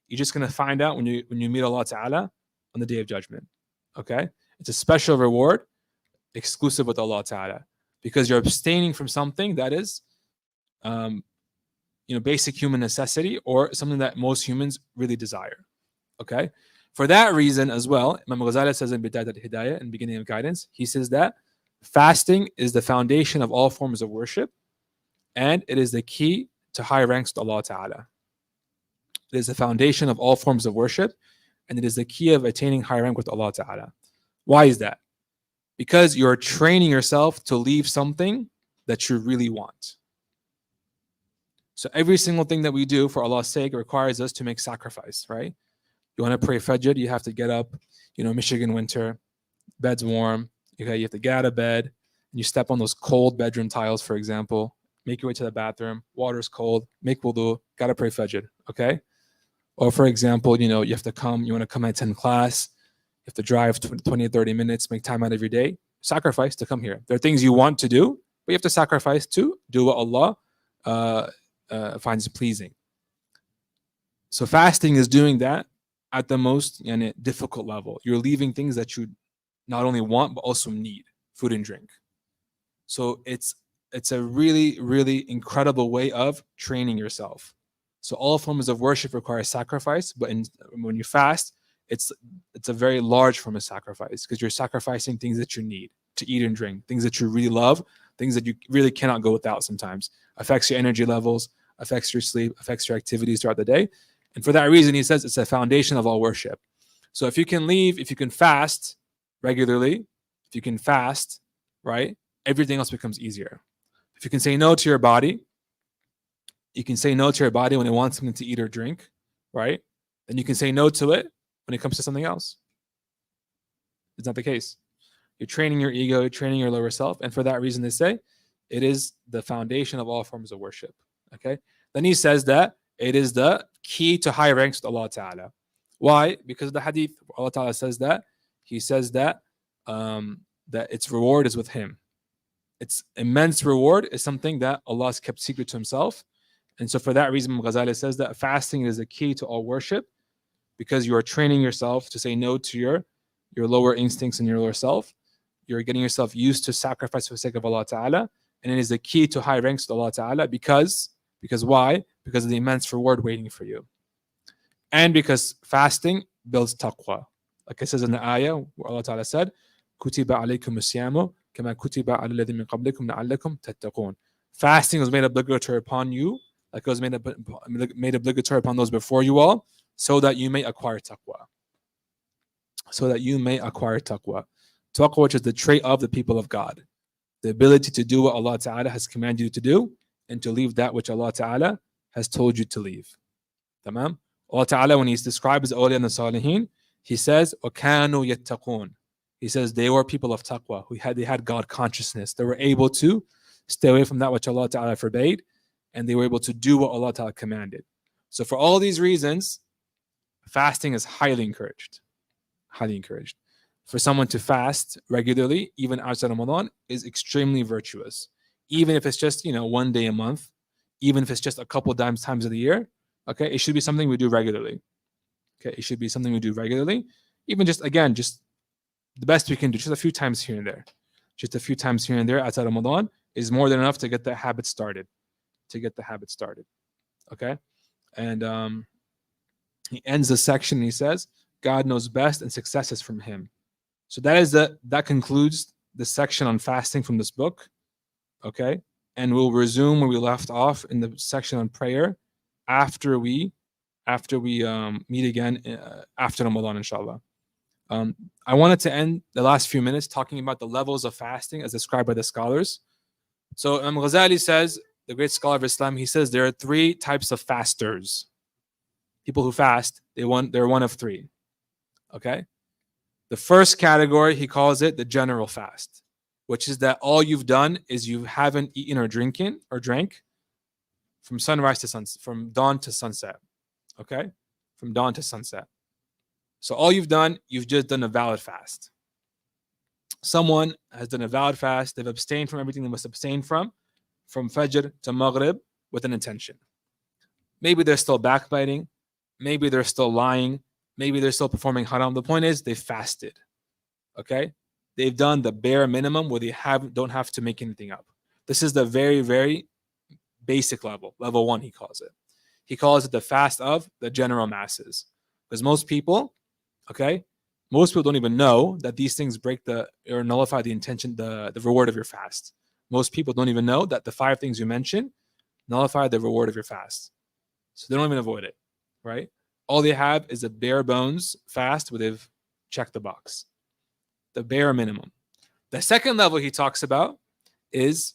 You're just going to find out when you meet Allah Ta'ala on the day of judgment. Okay? It's a special reward exclusive with Allah Ta'ala because you're abstaining from something that is basic human necessity or something that most humans really desire. Okay? For that reason as well, Imam Ghazali says in Bidayat al-Hidayah, in Beginning of Guidance, he says that fasting is the foundation of all forms of worship and it is the key to high ranks with Allah Ta'ala. It is the foundation of all forms of worship and it is the key of attaining high rank with Allah Ta'ala. Why is that? Because you're training yourself to leave something that you really want. So every single thing that we do for Allah's sake requires us to make sacrifice, right? You want to pray Fajr, you have to get up, Michigan winter, bed's warm, okay, you have to get out of bed, and you step on those cold bedroom tiles, for example, make your way to the bathroom, water's cold, make wudu, gotta pray Fajr, okay? Or for example, you want to come and attend class, you have to drive 20 or 30 minutes, make time out of your day, sacrifice to come here. There are things you want to do, but you have to sacrifice to do what Allah finds pleasing. So fasting is doing that at the most difficult level. You're leaving things that you not only want, but also need, food and drink. So it's a really, really incredible way of training yourself. So all forms of worship require sacrifice, but when you fast, it's a very large form of sacrifice because you're sacrificing things that you need to eat and drink, things that you really love, things that you really cannot go without sometimes. Affects your energy levels, affects your sleep, affects your activities throughout the day. And for that reason, he says it's a foundation of all worship. So if you can fast regularly, if you can fast, right, everything else becomes easier. If you can say no to your body, you can say no to your body when it wants something to eat or drink, right? Then you can say no to it when it comes to something else. It's not the case. You're training your ego, you're training your lower self, and for that reason, they say it is the foundation of all forms of worship. Okay. Then he says that It is the key to high ranks with Allah Ta'ala. Why? Because of the hadith. Allah Ta'ala says that. He says that that its reward is with Him. Its immense reward is something that Allah has kept secret to Himself. And so for that reason, Ghazali says that fasting is a key to all worship, because you are training yourself to say no to your lower instincts and your lower self. You're getting yourself used to sacrifice for the sake of Allah Ta'ala. And it is the key to high ranks with Allah Ta'ala because why? Because of the immense reward waiting for you. And because fasting builds taqwa. Like it says in the ayah where Allah Ta'ala said, Kutiba alaykum as-siyamu kama kutiba ala alladhina min qablikum la'allakum tattaqun. Fasting was made obligatory upon you, like it was made obligatory upon those before you all, so that you may acquire taqwa. So that you may acquire taqwa. Taqwa, which is the trait of the people of God. The ability to do what Allah Ta'ala has commanded you to do, and to leave that which Allah Ta'ala has told you to leave. Tamam? Allah Ta'ala, when He describes the awliya and the salihin, He says, وَكَانُوا يَتَّقُونَ. He says they were people of taqwa. They had God consciousness. They were able to stay away from that which Allah Ta'ala forbade, and they were able to do what Allah Ta'ala commanded. So for all these reasons, fasting is highly encouraged. Highly encouraged. For someone to fast regularly, even outside Ramadan, is extremely virtuous. Even if it's just, one day a month, even if it's just a couple times of the year, okay, it should be something we do regularly. Okay, it should be something we do regularly. Even just the best we can do, just a few times here and there. Just a few times here and there outside Ramadan is more than enough to get the habit started. Okay? And he ends the section and he says, God knows best and success is from Him. So that concludes the section on fasting from this book. Okay? And we'll resume where we left off in the section on prayer after we meet again after Ramadan, inshallah. I wanted to end the last few minutes talking about the levels of fasting as described by the scholars. So Imam Ghazali says, the great scholar of Islam, he says there are 3 types of fasters. People who fast, they're one of 3. Okay? The first category, he calls it the general fast, which is that all you've done is you haven't eaten or drank from sunrise to sunset, from dawn to sunset. Okay? From dawn to sunset. So all you've done, you've just done a valid fast. Someone has done a valid fast. They've abstained from everything they must abstain from Fajr to Maghrib with an intention. Maybe they're still backbiting. Maybe they're still lying. Maybe they're still performing haram. The point is they fasted. Okay? They've done the bare minimum where they don't have to make anything up. This is the very, very basic level. Level 1, he calls it. He calls it the fast of the general masses. Because most people don't even know that these things break or nullify the intention, the reward of your fast. Most people don't even know that the 5 things you mentioned nullify the reward of your fast. So they don't even avoid it, right? All they have is a bare bones fast where they've checked the box. The bare minimum. The second level he talks about is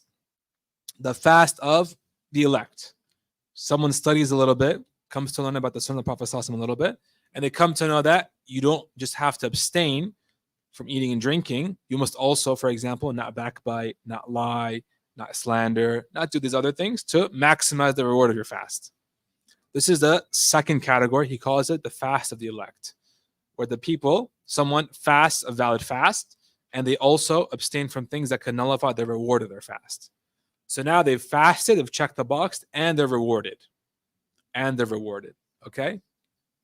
the fast of the elect. Someone studies a little bit, comes to learn about the Sunnah of Prophet ﷺ a little bit, and they come to know that you don't just have to abstain from eating and drinking. You must also, for example, not backbite, not lie, not slander, not do these other things to maximize the reward of your fast. This is the second category. He calls it the fast of the elect, where someone fasts a valid fast, and they also abstain from things that can nullify the reward of their fast. So now they've fasted, they've checked the box, and they're rewarded. Okay?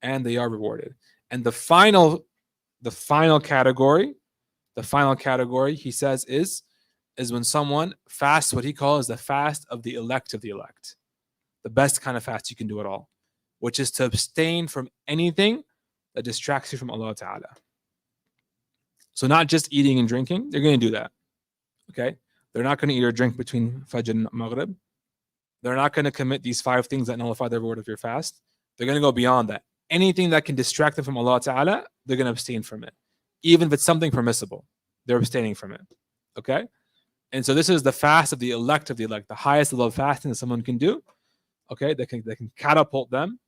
And they are rewarded. And the final category, he says, is when someone fasts what he calls the fast of the elect of the elect. The best kind of fast you can do at all, which is to abstain from anything that distracts you from Allah Ta'ala. So not just eating and drinking, they're going to do that. Okay? They're not going to eat or drink between Fajr and Maghrib. They're not going to commit these 5 things that nullify the reward of your fast. They're going to go beyond that. Anything that can distract them from Allah Ta'ala, they're going to abstain from it. Even if it's something permissible, they're abstaining from it. Okay? And so this is the fast of the elect, the highest level of fasting that someone can do. Okay? That can catapult them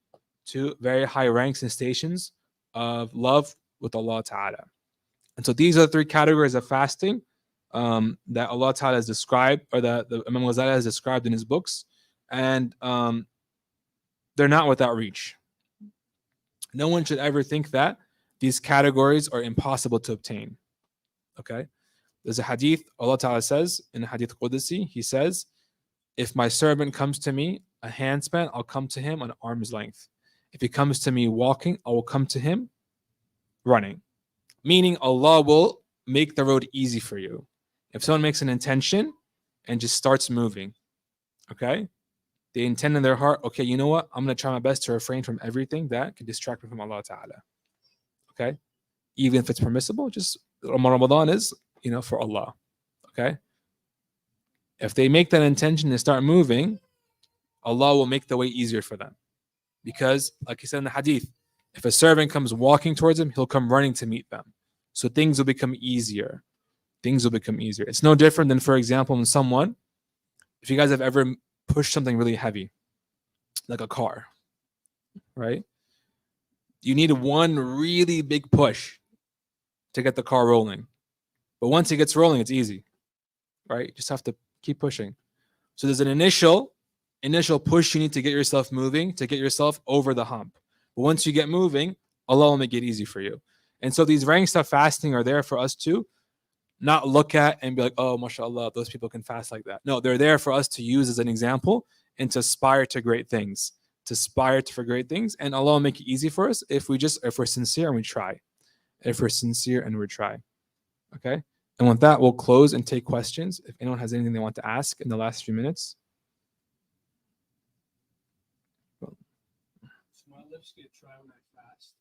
to very high ranks and stations of love with Allah Ta'ala. And so these are the 3 categories of fasting that Allah Ta'ala has described, or that the Imam Ghazali has described in his books. And they're not without reach. No one should ever think that these categories are impossible to obtain. Okay? There's a hadith, Allah Ta'ala says in Hadith Qudsi, He says, if my servant comes to me a handspan, I'll come to him an arm's length. If he comes to me walking, I will come to him running. Meaning Allah will make the road easy for you. If someone makes an intention and just starts moving, okay? They intend in their heart, okay, you know what? I'm going to try my best to refrain from everything that could distract me from Allah Ta'ala. Okay? Even if it's permissible, just Ramadan is, for Allah. Okay? If they make that intention and start moving, Allah will make the way easier for them. Because, like He said in the hadith, if a servant comes walking towards him, he'll come running to meet them. So things will become easier. Things will become easier. It's no different than, for example, when someone, if you guys have ever pushed something really heavy, like a car, right? You need one really big push to get the car rolling. But once it gets rolling, it's easy, right? You just have to keep pushing. So there's an initial push you need to get yourself moving, to get yourself over the hump. But once you get moving, Allah will make it easy for you. And so these ranks of fasting are there for us to not look at and be like, oh, mashallah, those people can fast like that. No, they're there for us to use as an example and to aspire to great things, for great things. And Allah will make it easy for us if we're sincere and we try. Okay? And with that, we'll close and take questions. If anyone has anything they want to ask in the last few minutes.
So my lips get dry when I fast.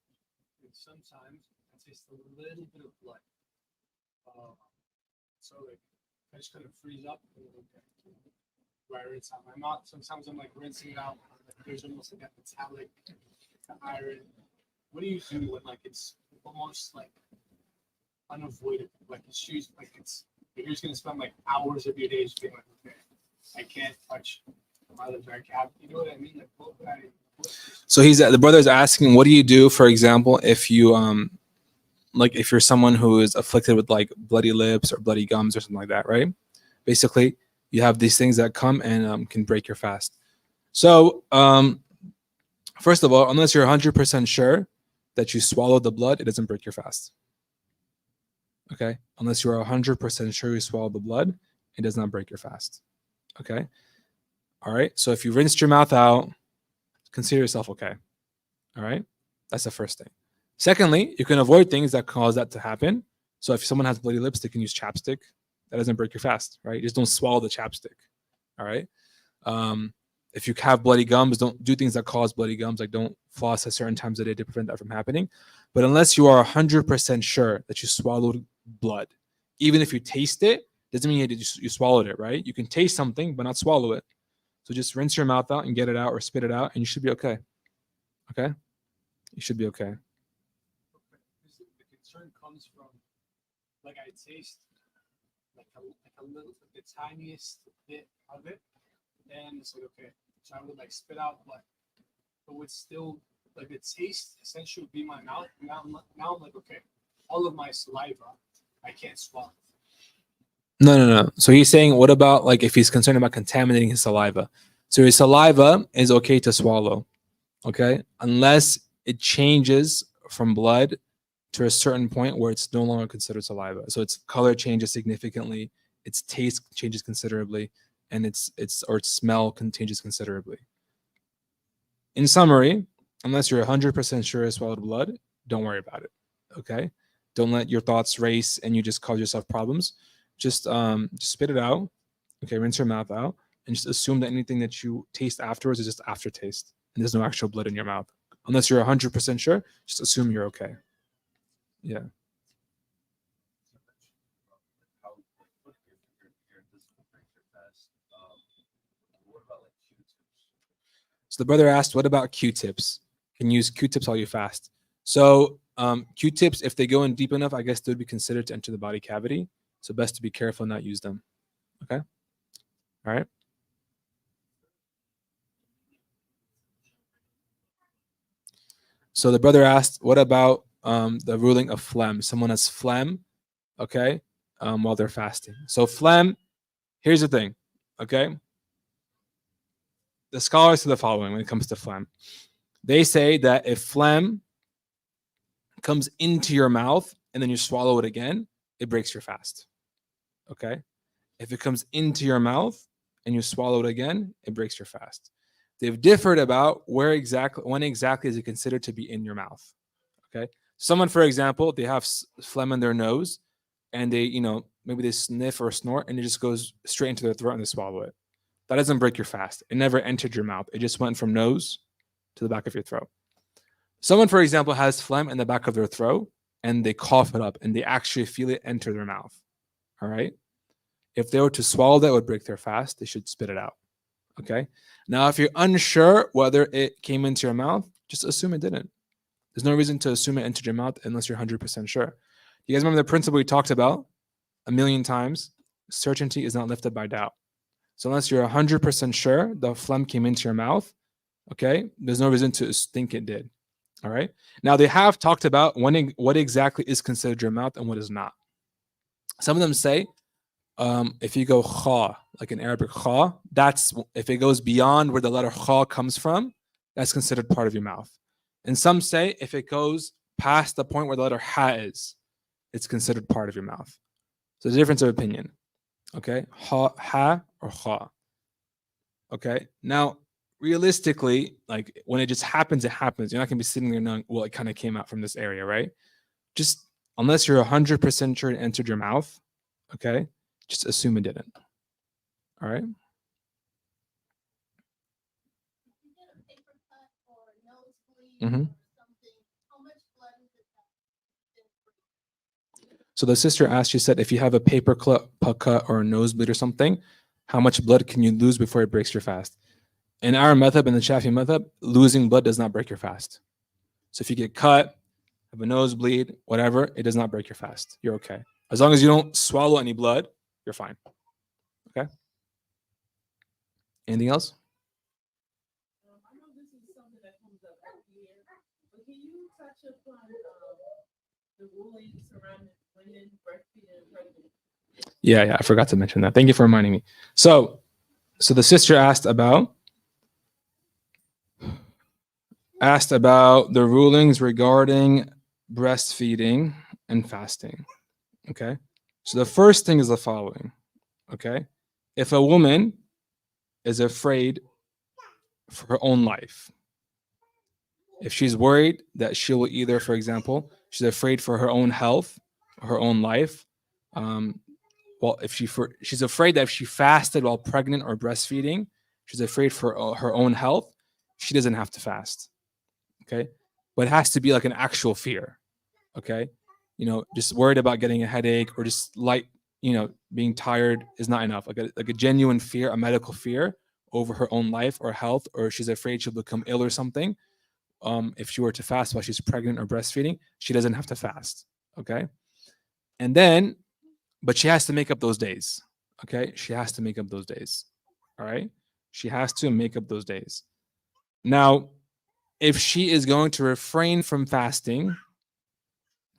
And sometimes I taste a little bit of blood. So like I just kind of freeze up and I rinse out my mouth. Sometimes I'm like rinsing it out. Like, there's almost like that metallic iron. What do you do when like it's almost like unavoidable? Like it's used like you're just gonna spend like hours of your days being like, okay, I can't touch my lips. I can't. You know what I mean? Like what would I?
So the brother's asking, what do you do, for example, if you like if you're someone who is afflicted with like bloody lips or bloody gums or something like that, right? Basically, you have these things that come and can break your fast. So, first of all, unless you're 100% sure that you swallowed the blood, it doesn't break your fast. Okay? Unless you are 100% sure you swallowed the blood, it does not break your fast. Okay? All right? So if you rinsed your mouth out, consider yourself okay. All right? That's the first thing. Secondly, you can avoid things that cause that to happen. So if someone has bloody lips, they can use chapstick. That doesn't break your fast, right? You just don't swallow the chapstick. All right? If you have bloody gums, don't do things that cause bloody gums, like don't floss at certain times of the day to prevent that from happening. But unless you are 100% sure that you swallowed blood, even if you taste it, doesn't mean you swallowed it, right? You can taste something, but not swallow it. So just rinse your mouth out and get it out or spit it out, and you should be okay. Okay? You should be okay.
The concern comes from, like I taste like a little, the tiniest bit of it, and it's like okay, so I would like spit out blood, but would still like the taste essentially would be my mouth. Now I'm like okay, all of my saliva, I can't swallow.
No. So he's saying, what about like if he's concerned about contaminating his saliva? So his saliva is okay to swallow, okay, unless it changes from blood to a certain point where it's no longer considered saliva. So its color changes significantly, its taste changes considerably, and its smell changes considerably. In summary, unless you're 100% sure you swallowed blood, don't worry about it. Okay, don't let your thoughts race and you just cause yourself problems. Just spit it out. Okay, rinse your mouth out, and just assume that anything that you taste afterwards is just aftertaste, and there's no actual blood in your mouth. Unless you're 100% sure, just assume you're okay. Yeah. So the brother asked, what about Q-tips? Can you use Q-tips while you fast? So Q-tips, if they go in deep enough, I guess they would be considered to enter the body cavity. So best to be careful and not use them. Okay? All right? So the brother asked, what about the ruling of phlegm? Someone has phlegm, okay, while they're fasting. So phlegm, here's the thing, okay? the scholars say the following when it comes to phlegm. They say that if phlegm comes into your mouth and then you swallow it again, it breaks your fast. Okay? If it comes into your mouth and you swallow it again, it breaks your fast. They've differed about when exactly is it considered to be in your mouth. Okay? Someone, for example, they have phlegm in their nose and they, maybe they sniff or snort and it just goes straight into their throat and they swallow it. That doesn't break your fast. It never entered your mouth. It just went from nose to the back of your throat. Someone, for example, has phlegm in the back of their throat and they cough it up and they actually feel it enter their mouth. All right? If they were to swallow that, it would break their fast. They should spit it out. Okay? Now, if you're unsure whether it came into your mouth, just assume it didn't. There's no reason to assume it entered your mouth unless you're 100% sure. You guys remember the principle we talked about a million times? Certainty is not lifted by doubt. So unless you're 100% sure the phlegm came into your mouth, okay, there's no reason to think it did. All right? Now, they have talked about what exactly is considered your mouth and what is not. Some of them say, if you go kha, like in Arabic kha, that's if it goes beyond where the letter kha comes from, that's considered part of your mouth. And some say if it goes past the point where the letter ha is, it's considered part of your mouth. So there's a difference of opinion. Okay, ha or kha. Okay, now realistically, like when it just happens, it happens. You're not gonna be sitting there knowing, well, it kind of came out from this area, right? Just unless you're 100% sure it entered your mouth, okay, just assume it didn't. All right. Mm-hmm. So the sister asked, she said, if you have a paper cut or a nosebleed or something, how much blood can you lose before it breaks your fast? In our madhab, in the Shafi madhab, losing blood does not break your fast. So if you get cut, have a nosebleed, whatever, it does not break your fast. You're okay. As long as you don't swallow any blood, you're fine. Okay? Anything else?
I know this is something that comes up every year, but can you touch upon the ruling surrounding women breastfeeding and pregnant?
Yeah, I forgot to mention that. Thank you for reminding me. So the sister asked about the rulings regarding breastfeeding and fasting. Okay? So the first thing is the following. Okay? If a woman is afraid for her own life, if she's worried that she will either, for example, she's afraid for her own health, her own life, if she's afraid that if she fasted while pregnant or breastfeeding, she's afraid for her own health, she doesn't have to fast. Okay? But it has to be like an actual fear. Okay? Just worried about getting a headache or just being tired is not enough. Like a genuine fear, a medical fear over her own life or health, or she's afraid she'll become ill or something. If she were to fast while she's pregnant or breastfeeding, she doesn't have to fast. Okay? And then, but she has to make up those days. Okay? She has to make up those days. All right? She has to make up those days. Now, if she is going to refrain from fasting,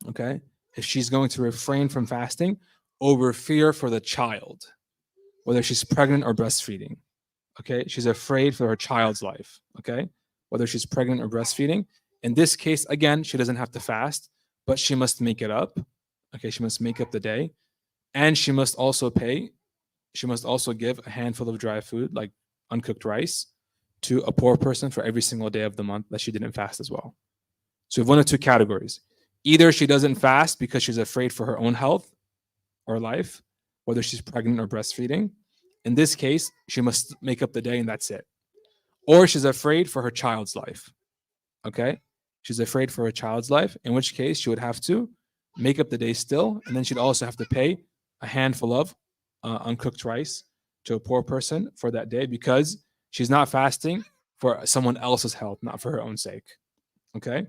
okay, if she's going to refrain from fasting over fear for the child, whether she's pregnant or breastfeeding, okay, she's afraid for her child's life, okay, whether she's pregnant or breastfeeding. In this case, again, she doesn't have to fast, but she must make it up. Okay, she must make up the day, and she must also give a handful of dry food, like uncooked rice, to a poor person for every single day of the month that she didn't fast as well. So we have one of two categories. Either she doesn't fast because she's afraid for her own health or life, whether she's pregnant or breastfeeding. In this case, she must make up the day and that's it. Or she's afraid for her child's life. Okay? She's afraid for her child's life, in which case she would have to make up the day still, and then she'd also have to pay a handful of uncooked rice to a poor person for that day because she's not fasting for someone else's health, not for her own sake. Okay?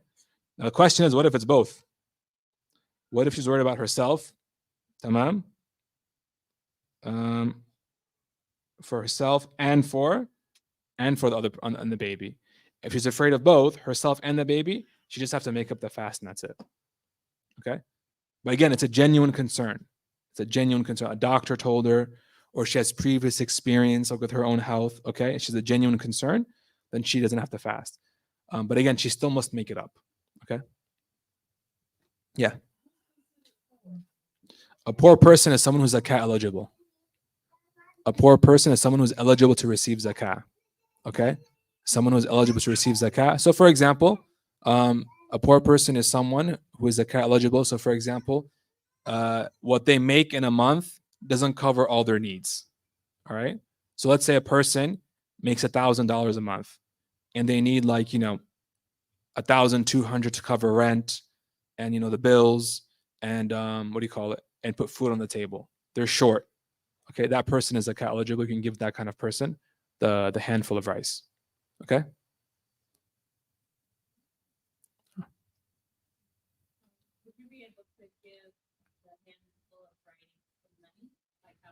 Now the question is, what if it's both? What if she's worried about herself? Tamam? For herself and for the other and the baby. If she's afraid of both, herself and the baby, she just have to make up the fast and that's it. Okay? But again, it's a genuine concern. It's a genuine concern. A doctor told her, or she has previous experience like with her own health, okay, and she's a genuine concern, then she doesn't have to fast. But again, she still must make it up. Okay. Yeah. A poor person is someone who's zakat eligible. A poor person is someone who's eligible to receive zakah. Okay. Someone who's eligible to receive zakah. So, for example, a poor person is someone who is zakah eligible. So, for example, what they make in a month doesn't cover all their needs. All right. So let's say a person makes $1,000 a month, and they need like 1,200 to cover rent, and the bills, and what do you call it, and put food on the table. They're short. Okay, that person is zakat eligible. You can give that kind of person the handful of rice. Okay.
Would you be able to give the handful of writing some money? Like how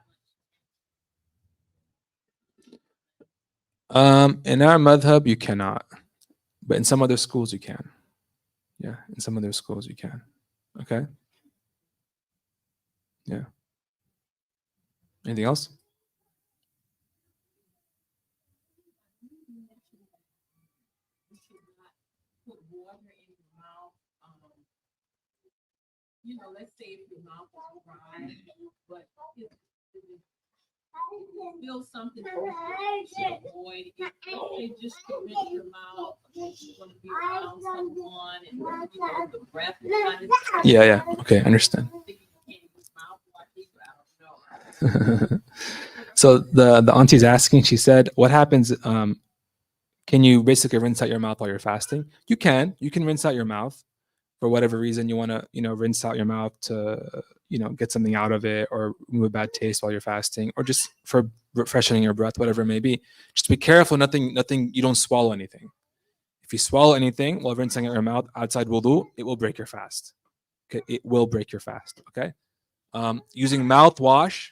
much?
In our madhab, you cannot, but in some other schools you can. Yeah, in some other schools you can. Okay. Yeah. Anything else?
You should not put water in your mouth. Let's say if your mouth is dry, but if you feel something open, to avoid it, they just to rinse your mouth. You're going to be around someone, and the breath is kind of.
Yeah. Okay, understand. So the auntie's asking, she said, what happens, can you basically rinse out your mouth while you're fasting? You can rinse out your mouth for whatever reason you want to, rinse out your mouth to, get something out of it, or remove a bad taste while you're fasting, or just for freshening your breath, whatever it may be. Just be careful, nothing, you don't swallow anything. If you swallow anything while rinsing out your mouth outside wudu, it will break your fast. Okay, it will break your fast. Okay. Using mouthwash.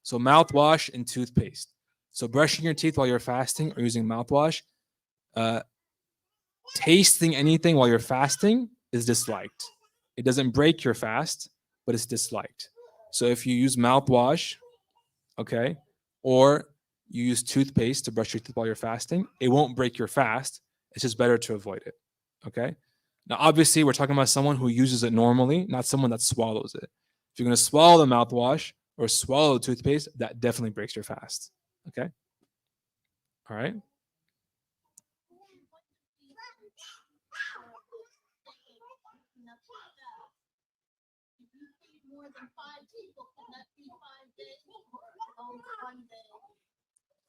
So mouthwash and toothpaste. So brushing your teeth while you're fasting or using mouthwash. Tasting anything while you're fasting is disliked. It doesn't break your fast, but it's disliked. So if you use mouthwash, okay, or you use toothpaste to brush your teeth while you're fasting, it won't break your fast. It's just better to avoid it. Okay. Now, obviously, we're talking about someone who uses it normally, not someone that swallows it. If you're going to swallow the mouthwash or swallow the toothpaste, that definitely breaks your fast. Okay. All right.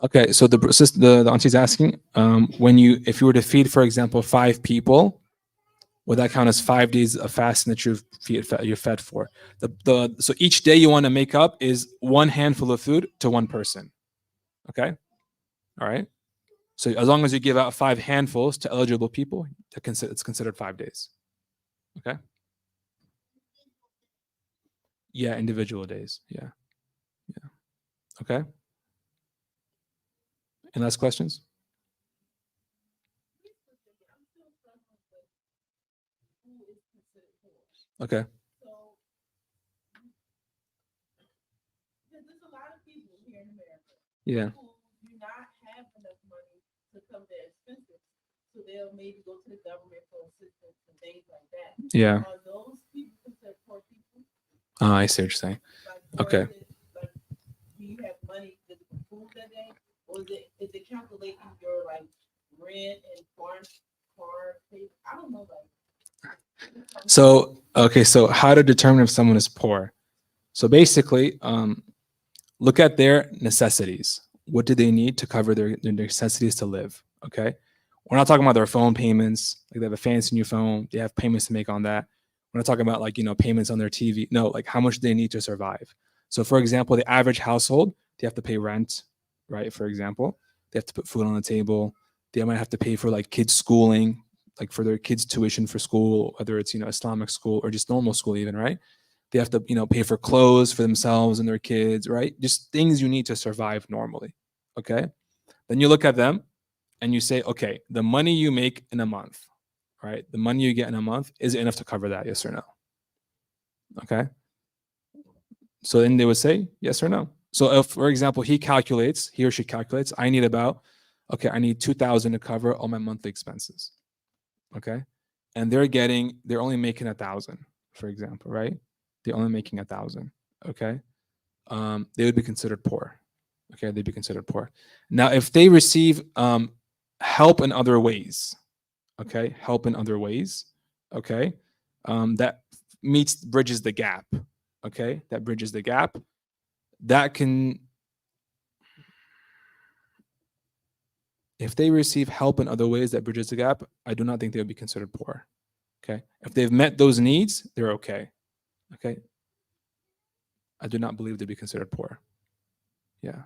Okay, so the auntie's asking, if you were to feed, for example, 5 people, would that count as 5 days of fasting that you're fed for? So each day you want to make up is 1 handful of food to 1 person. Okay, all right. So as long as you give out 5 handfuls to eligible people, it's considered 5 days. Okay. Yeah, individual days. Yeah. Okay. Any last questions? Okay.
So, because there's a lot of people here in America
Yeah.
who do not have enough money to cover their expenses. So they'll maybe go to the government for assistance and things like that.
Yeah.
Are those people considered poor people?
I see what you're saying. Okay.
Like, do you have money to food that day? Or is it calculating your like rent and car pay? I don't know,
So, okay, so how to determine if someone is poor? So basically, look at their necessities. What do they need to cover their necessities to live? Okay. We're not talking about their phone payments, like they have a fancy new phone, they have payments to make on that. We're not talking about like, payments on their TV. No, like how much do they need to survive? So for example, the average household, they have to pay rent, right? For example, they have to put food on the table. They might have to pay for like kids' schooling, like for their kids' tuition for school, whether it's, Islamic school or just normal school even, right? They have to, pay for clothes for themselves and their kids, right? Just things you need to survive normally. Okay. Then you look at them and you say, okay, the money you make in a month, right? The money you get in a month, is it enough to cover that? Yes or no? Okay. So then they would say yes or no. So if, for example, he or she calculates, I need 2,000 to cover all my monthly expenses. Okay. And they're only making 1,000, for example, right? They're only making 1,000. Okay. They would be considered poor. Okay. They'd be considered poor. Now, if they receive help in other ways, okay, okay, that bridges the gap. Okay. That bridges the gap. That can, if they receive help in other ways that bridges the gap, I do not think they would be considered poor. Okay. If they've met those needs, they're okay. Okay. I do not believe they'd be considered poor. Yeah.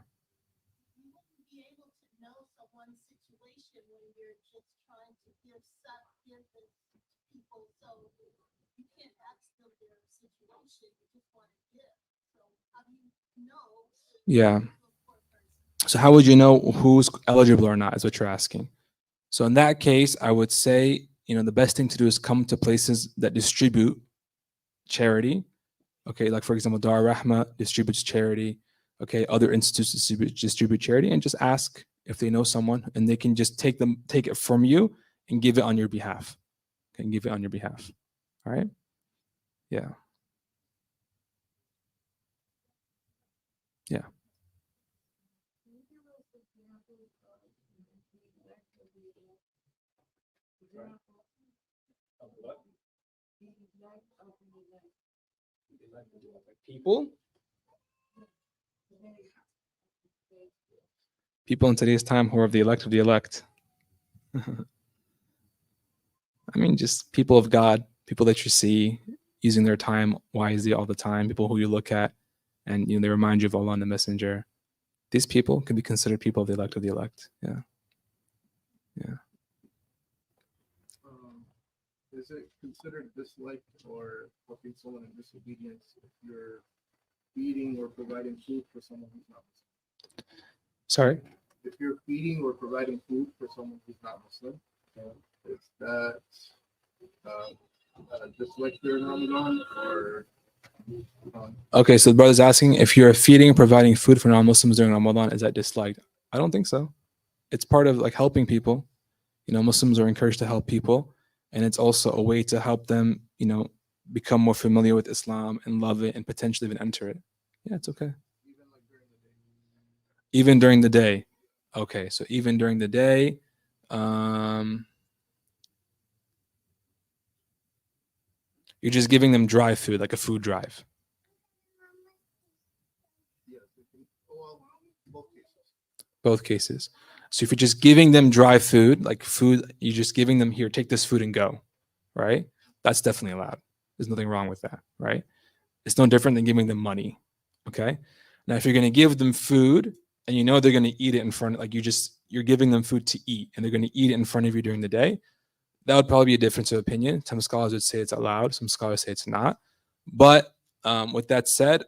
You wouldn't be able to know someone's situation when you're just trying to give this to people. So you can't ask them their situation. You just want to give. So how do you know?
Yeah. So how would you know who's eligible or not is what you're asking. So in that case, I would say, the best thing to do is come to places that distribute charity. Okay, like for example, Al-Rahma distributes charity. Okay, other institutes distribute charity, and just ask if they know someone, and they can just take it from you and give it on your behalf. Okay, give it on your behalf. All right. Yeah. Yeah. People in today's time who are of the elect of the elect. I mean, just people of God, people that you see using their time wisely all the time, people who you look at and they remind you of Allah and the Messenger. These people can be considered people of the elect of the elect. Yeah. Yeah.
Is it considered disliked or helping someone in disobedience if you're feeding or providing food for someone who's not Muslim?
Sorry?
If you're feeding or providing food for someone who's not Muslim, is that disliked during Ramadan or?
Okay, so the brother's asking if you're feeding and providing food for non-Muslims during Ramadan, is that disliked? I don't think so. It's part of like helping people. Muslims are encouraged to help people, and it's also a way to help them, become more familiar with Islam and love it and potentially even enter it. Yeah, it's okay. Even during the day. Okay, so even during the day, you're just giving them dry food, like a food drive. Both cases. So if you're just giving them dry food, like food, you're just giving them, here, take this food and go, right? That's definitely allowed. There's nothing wrong with that, right? It's no different than giving them money, okay? Now, if you're going to give them food and they're going to eat it in front, like you're giving them food to eat and they're going to eat it in front of you during the day, that would probably be a difference of opinion. Some scholars would say it's allowed. Some scholars say it's not. But with that said,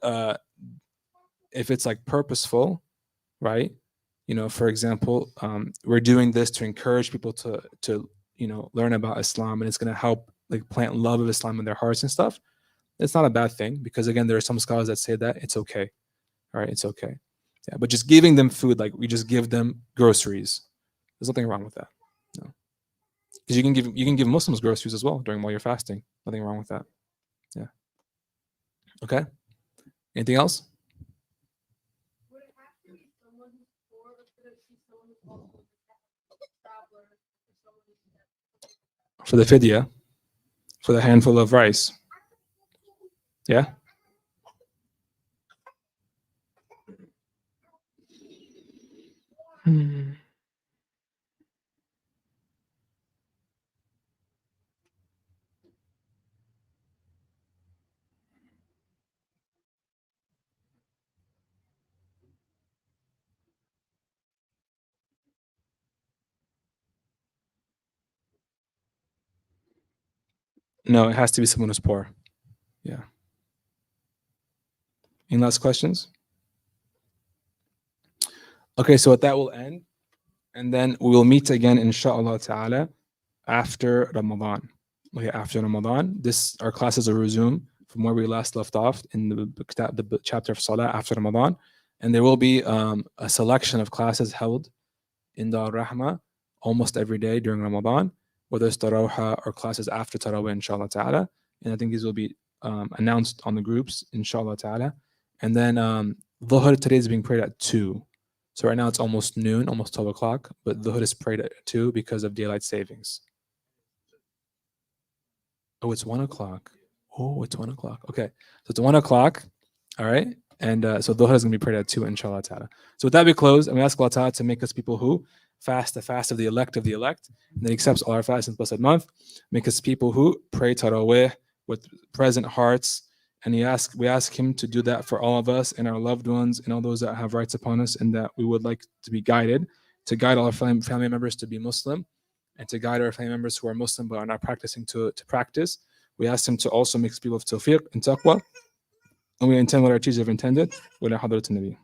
if it's like purposeful, right? For example, we're doing this to encourage people to learn about Islam, and it's going to help like plant love of Islam in their hearts and stuff. It's not a bad thing because again, there are some scholars that say that it's okay. All right, it's okay. Yeah, but just giving them food, like we just give them groceries, there's nothing wrong with that. No, because you can give Muslims groceries as well while you're fasting. Nothing wrong with that. Yeah. Okay. Anything else? For the fidya, for the handful of rice. Yeah? No, it has to be someone who's poor. Yeah. Any last questions? Okay, so with that we'll end. And then we will meet again, inshallah ta'ala, after Ramadan. Okay, after Ramadan. Our classes will resume from where we last left off in the chapter of Salah after Ramadan. And there will be a selection of classes held in the Al-Rahma almost every day during Ramadan, whether it's Tarawih or classes after Tarawih, inshallah ta'ala. And I think these will be announced on the groups, inshallah ta'ala. And then Dhuhr today is being prayed at 2. So right now it's almost noon, almost 12 o'clock, but Dhuhr is prayed at 2 because of daylight savings. Oh, it's 1 o'clock. Oh, it's 1 o'clock. Okay. So it's 1 o'clock. All right. And so Dhuhr is going to be prayed at 2, inshallah ta'ala. So with that, we close. And we ask Allah ta'ala to make us people who fast the fast of the elect, and that He accepts all our fasts in this blessed month. Make us people who pray Tarawih with present hearts. And we ask Him to do that for all of us and our loved ones and all those that have rights upon us, and that we would like to be guided, to guide all our family members to be Muslim, and to guide our family members who are Muslim but are not practicing to practice. We ask Him to also make us people of tawfiq and taqwa. And we intend what our teachers have intended. Wa la hadratin nabi.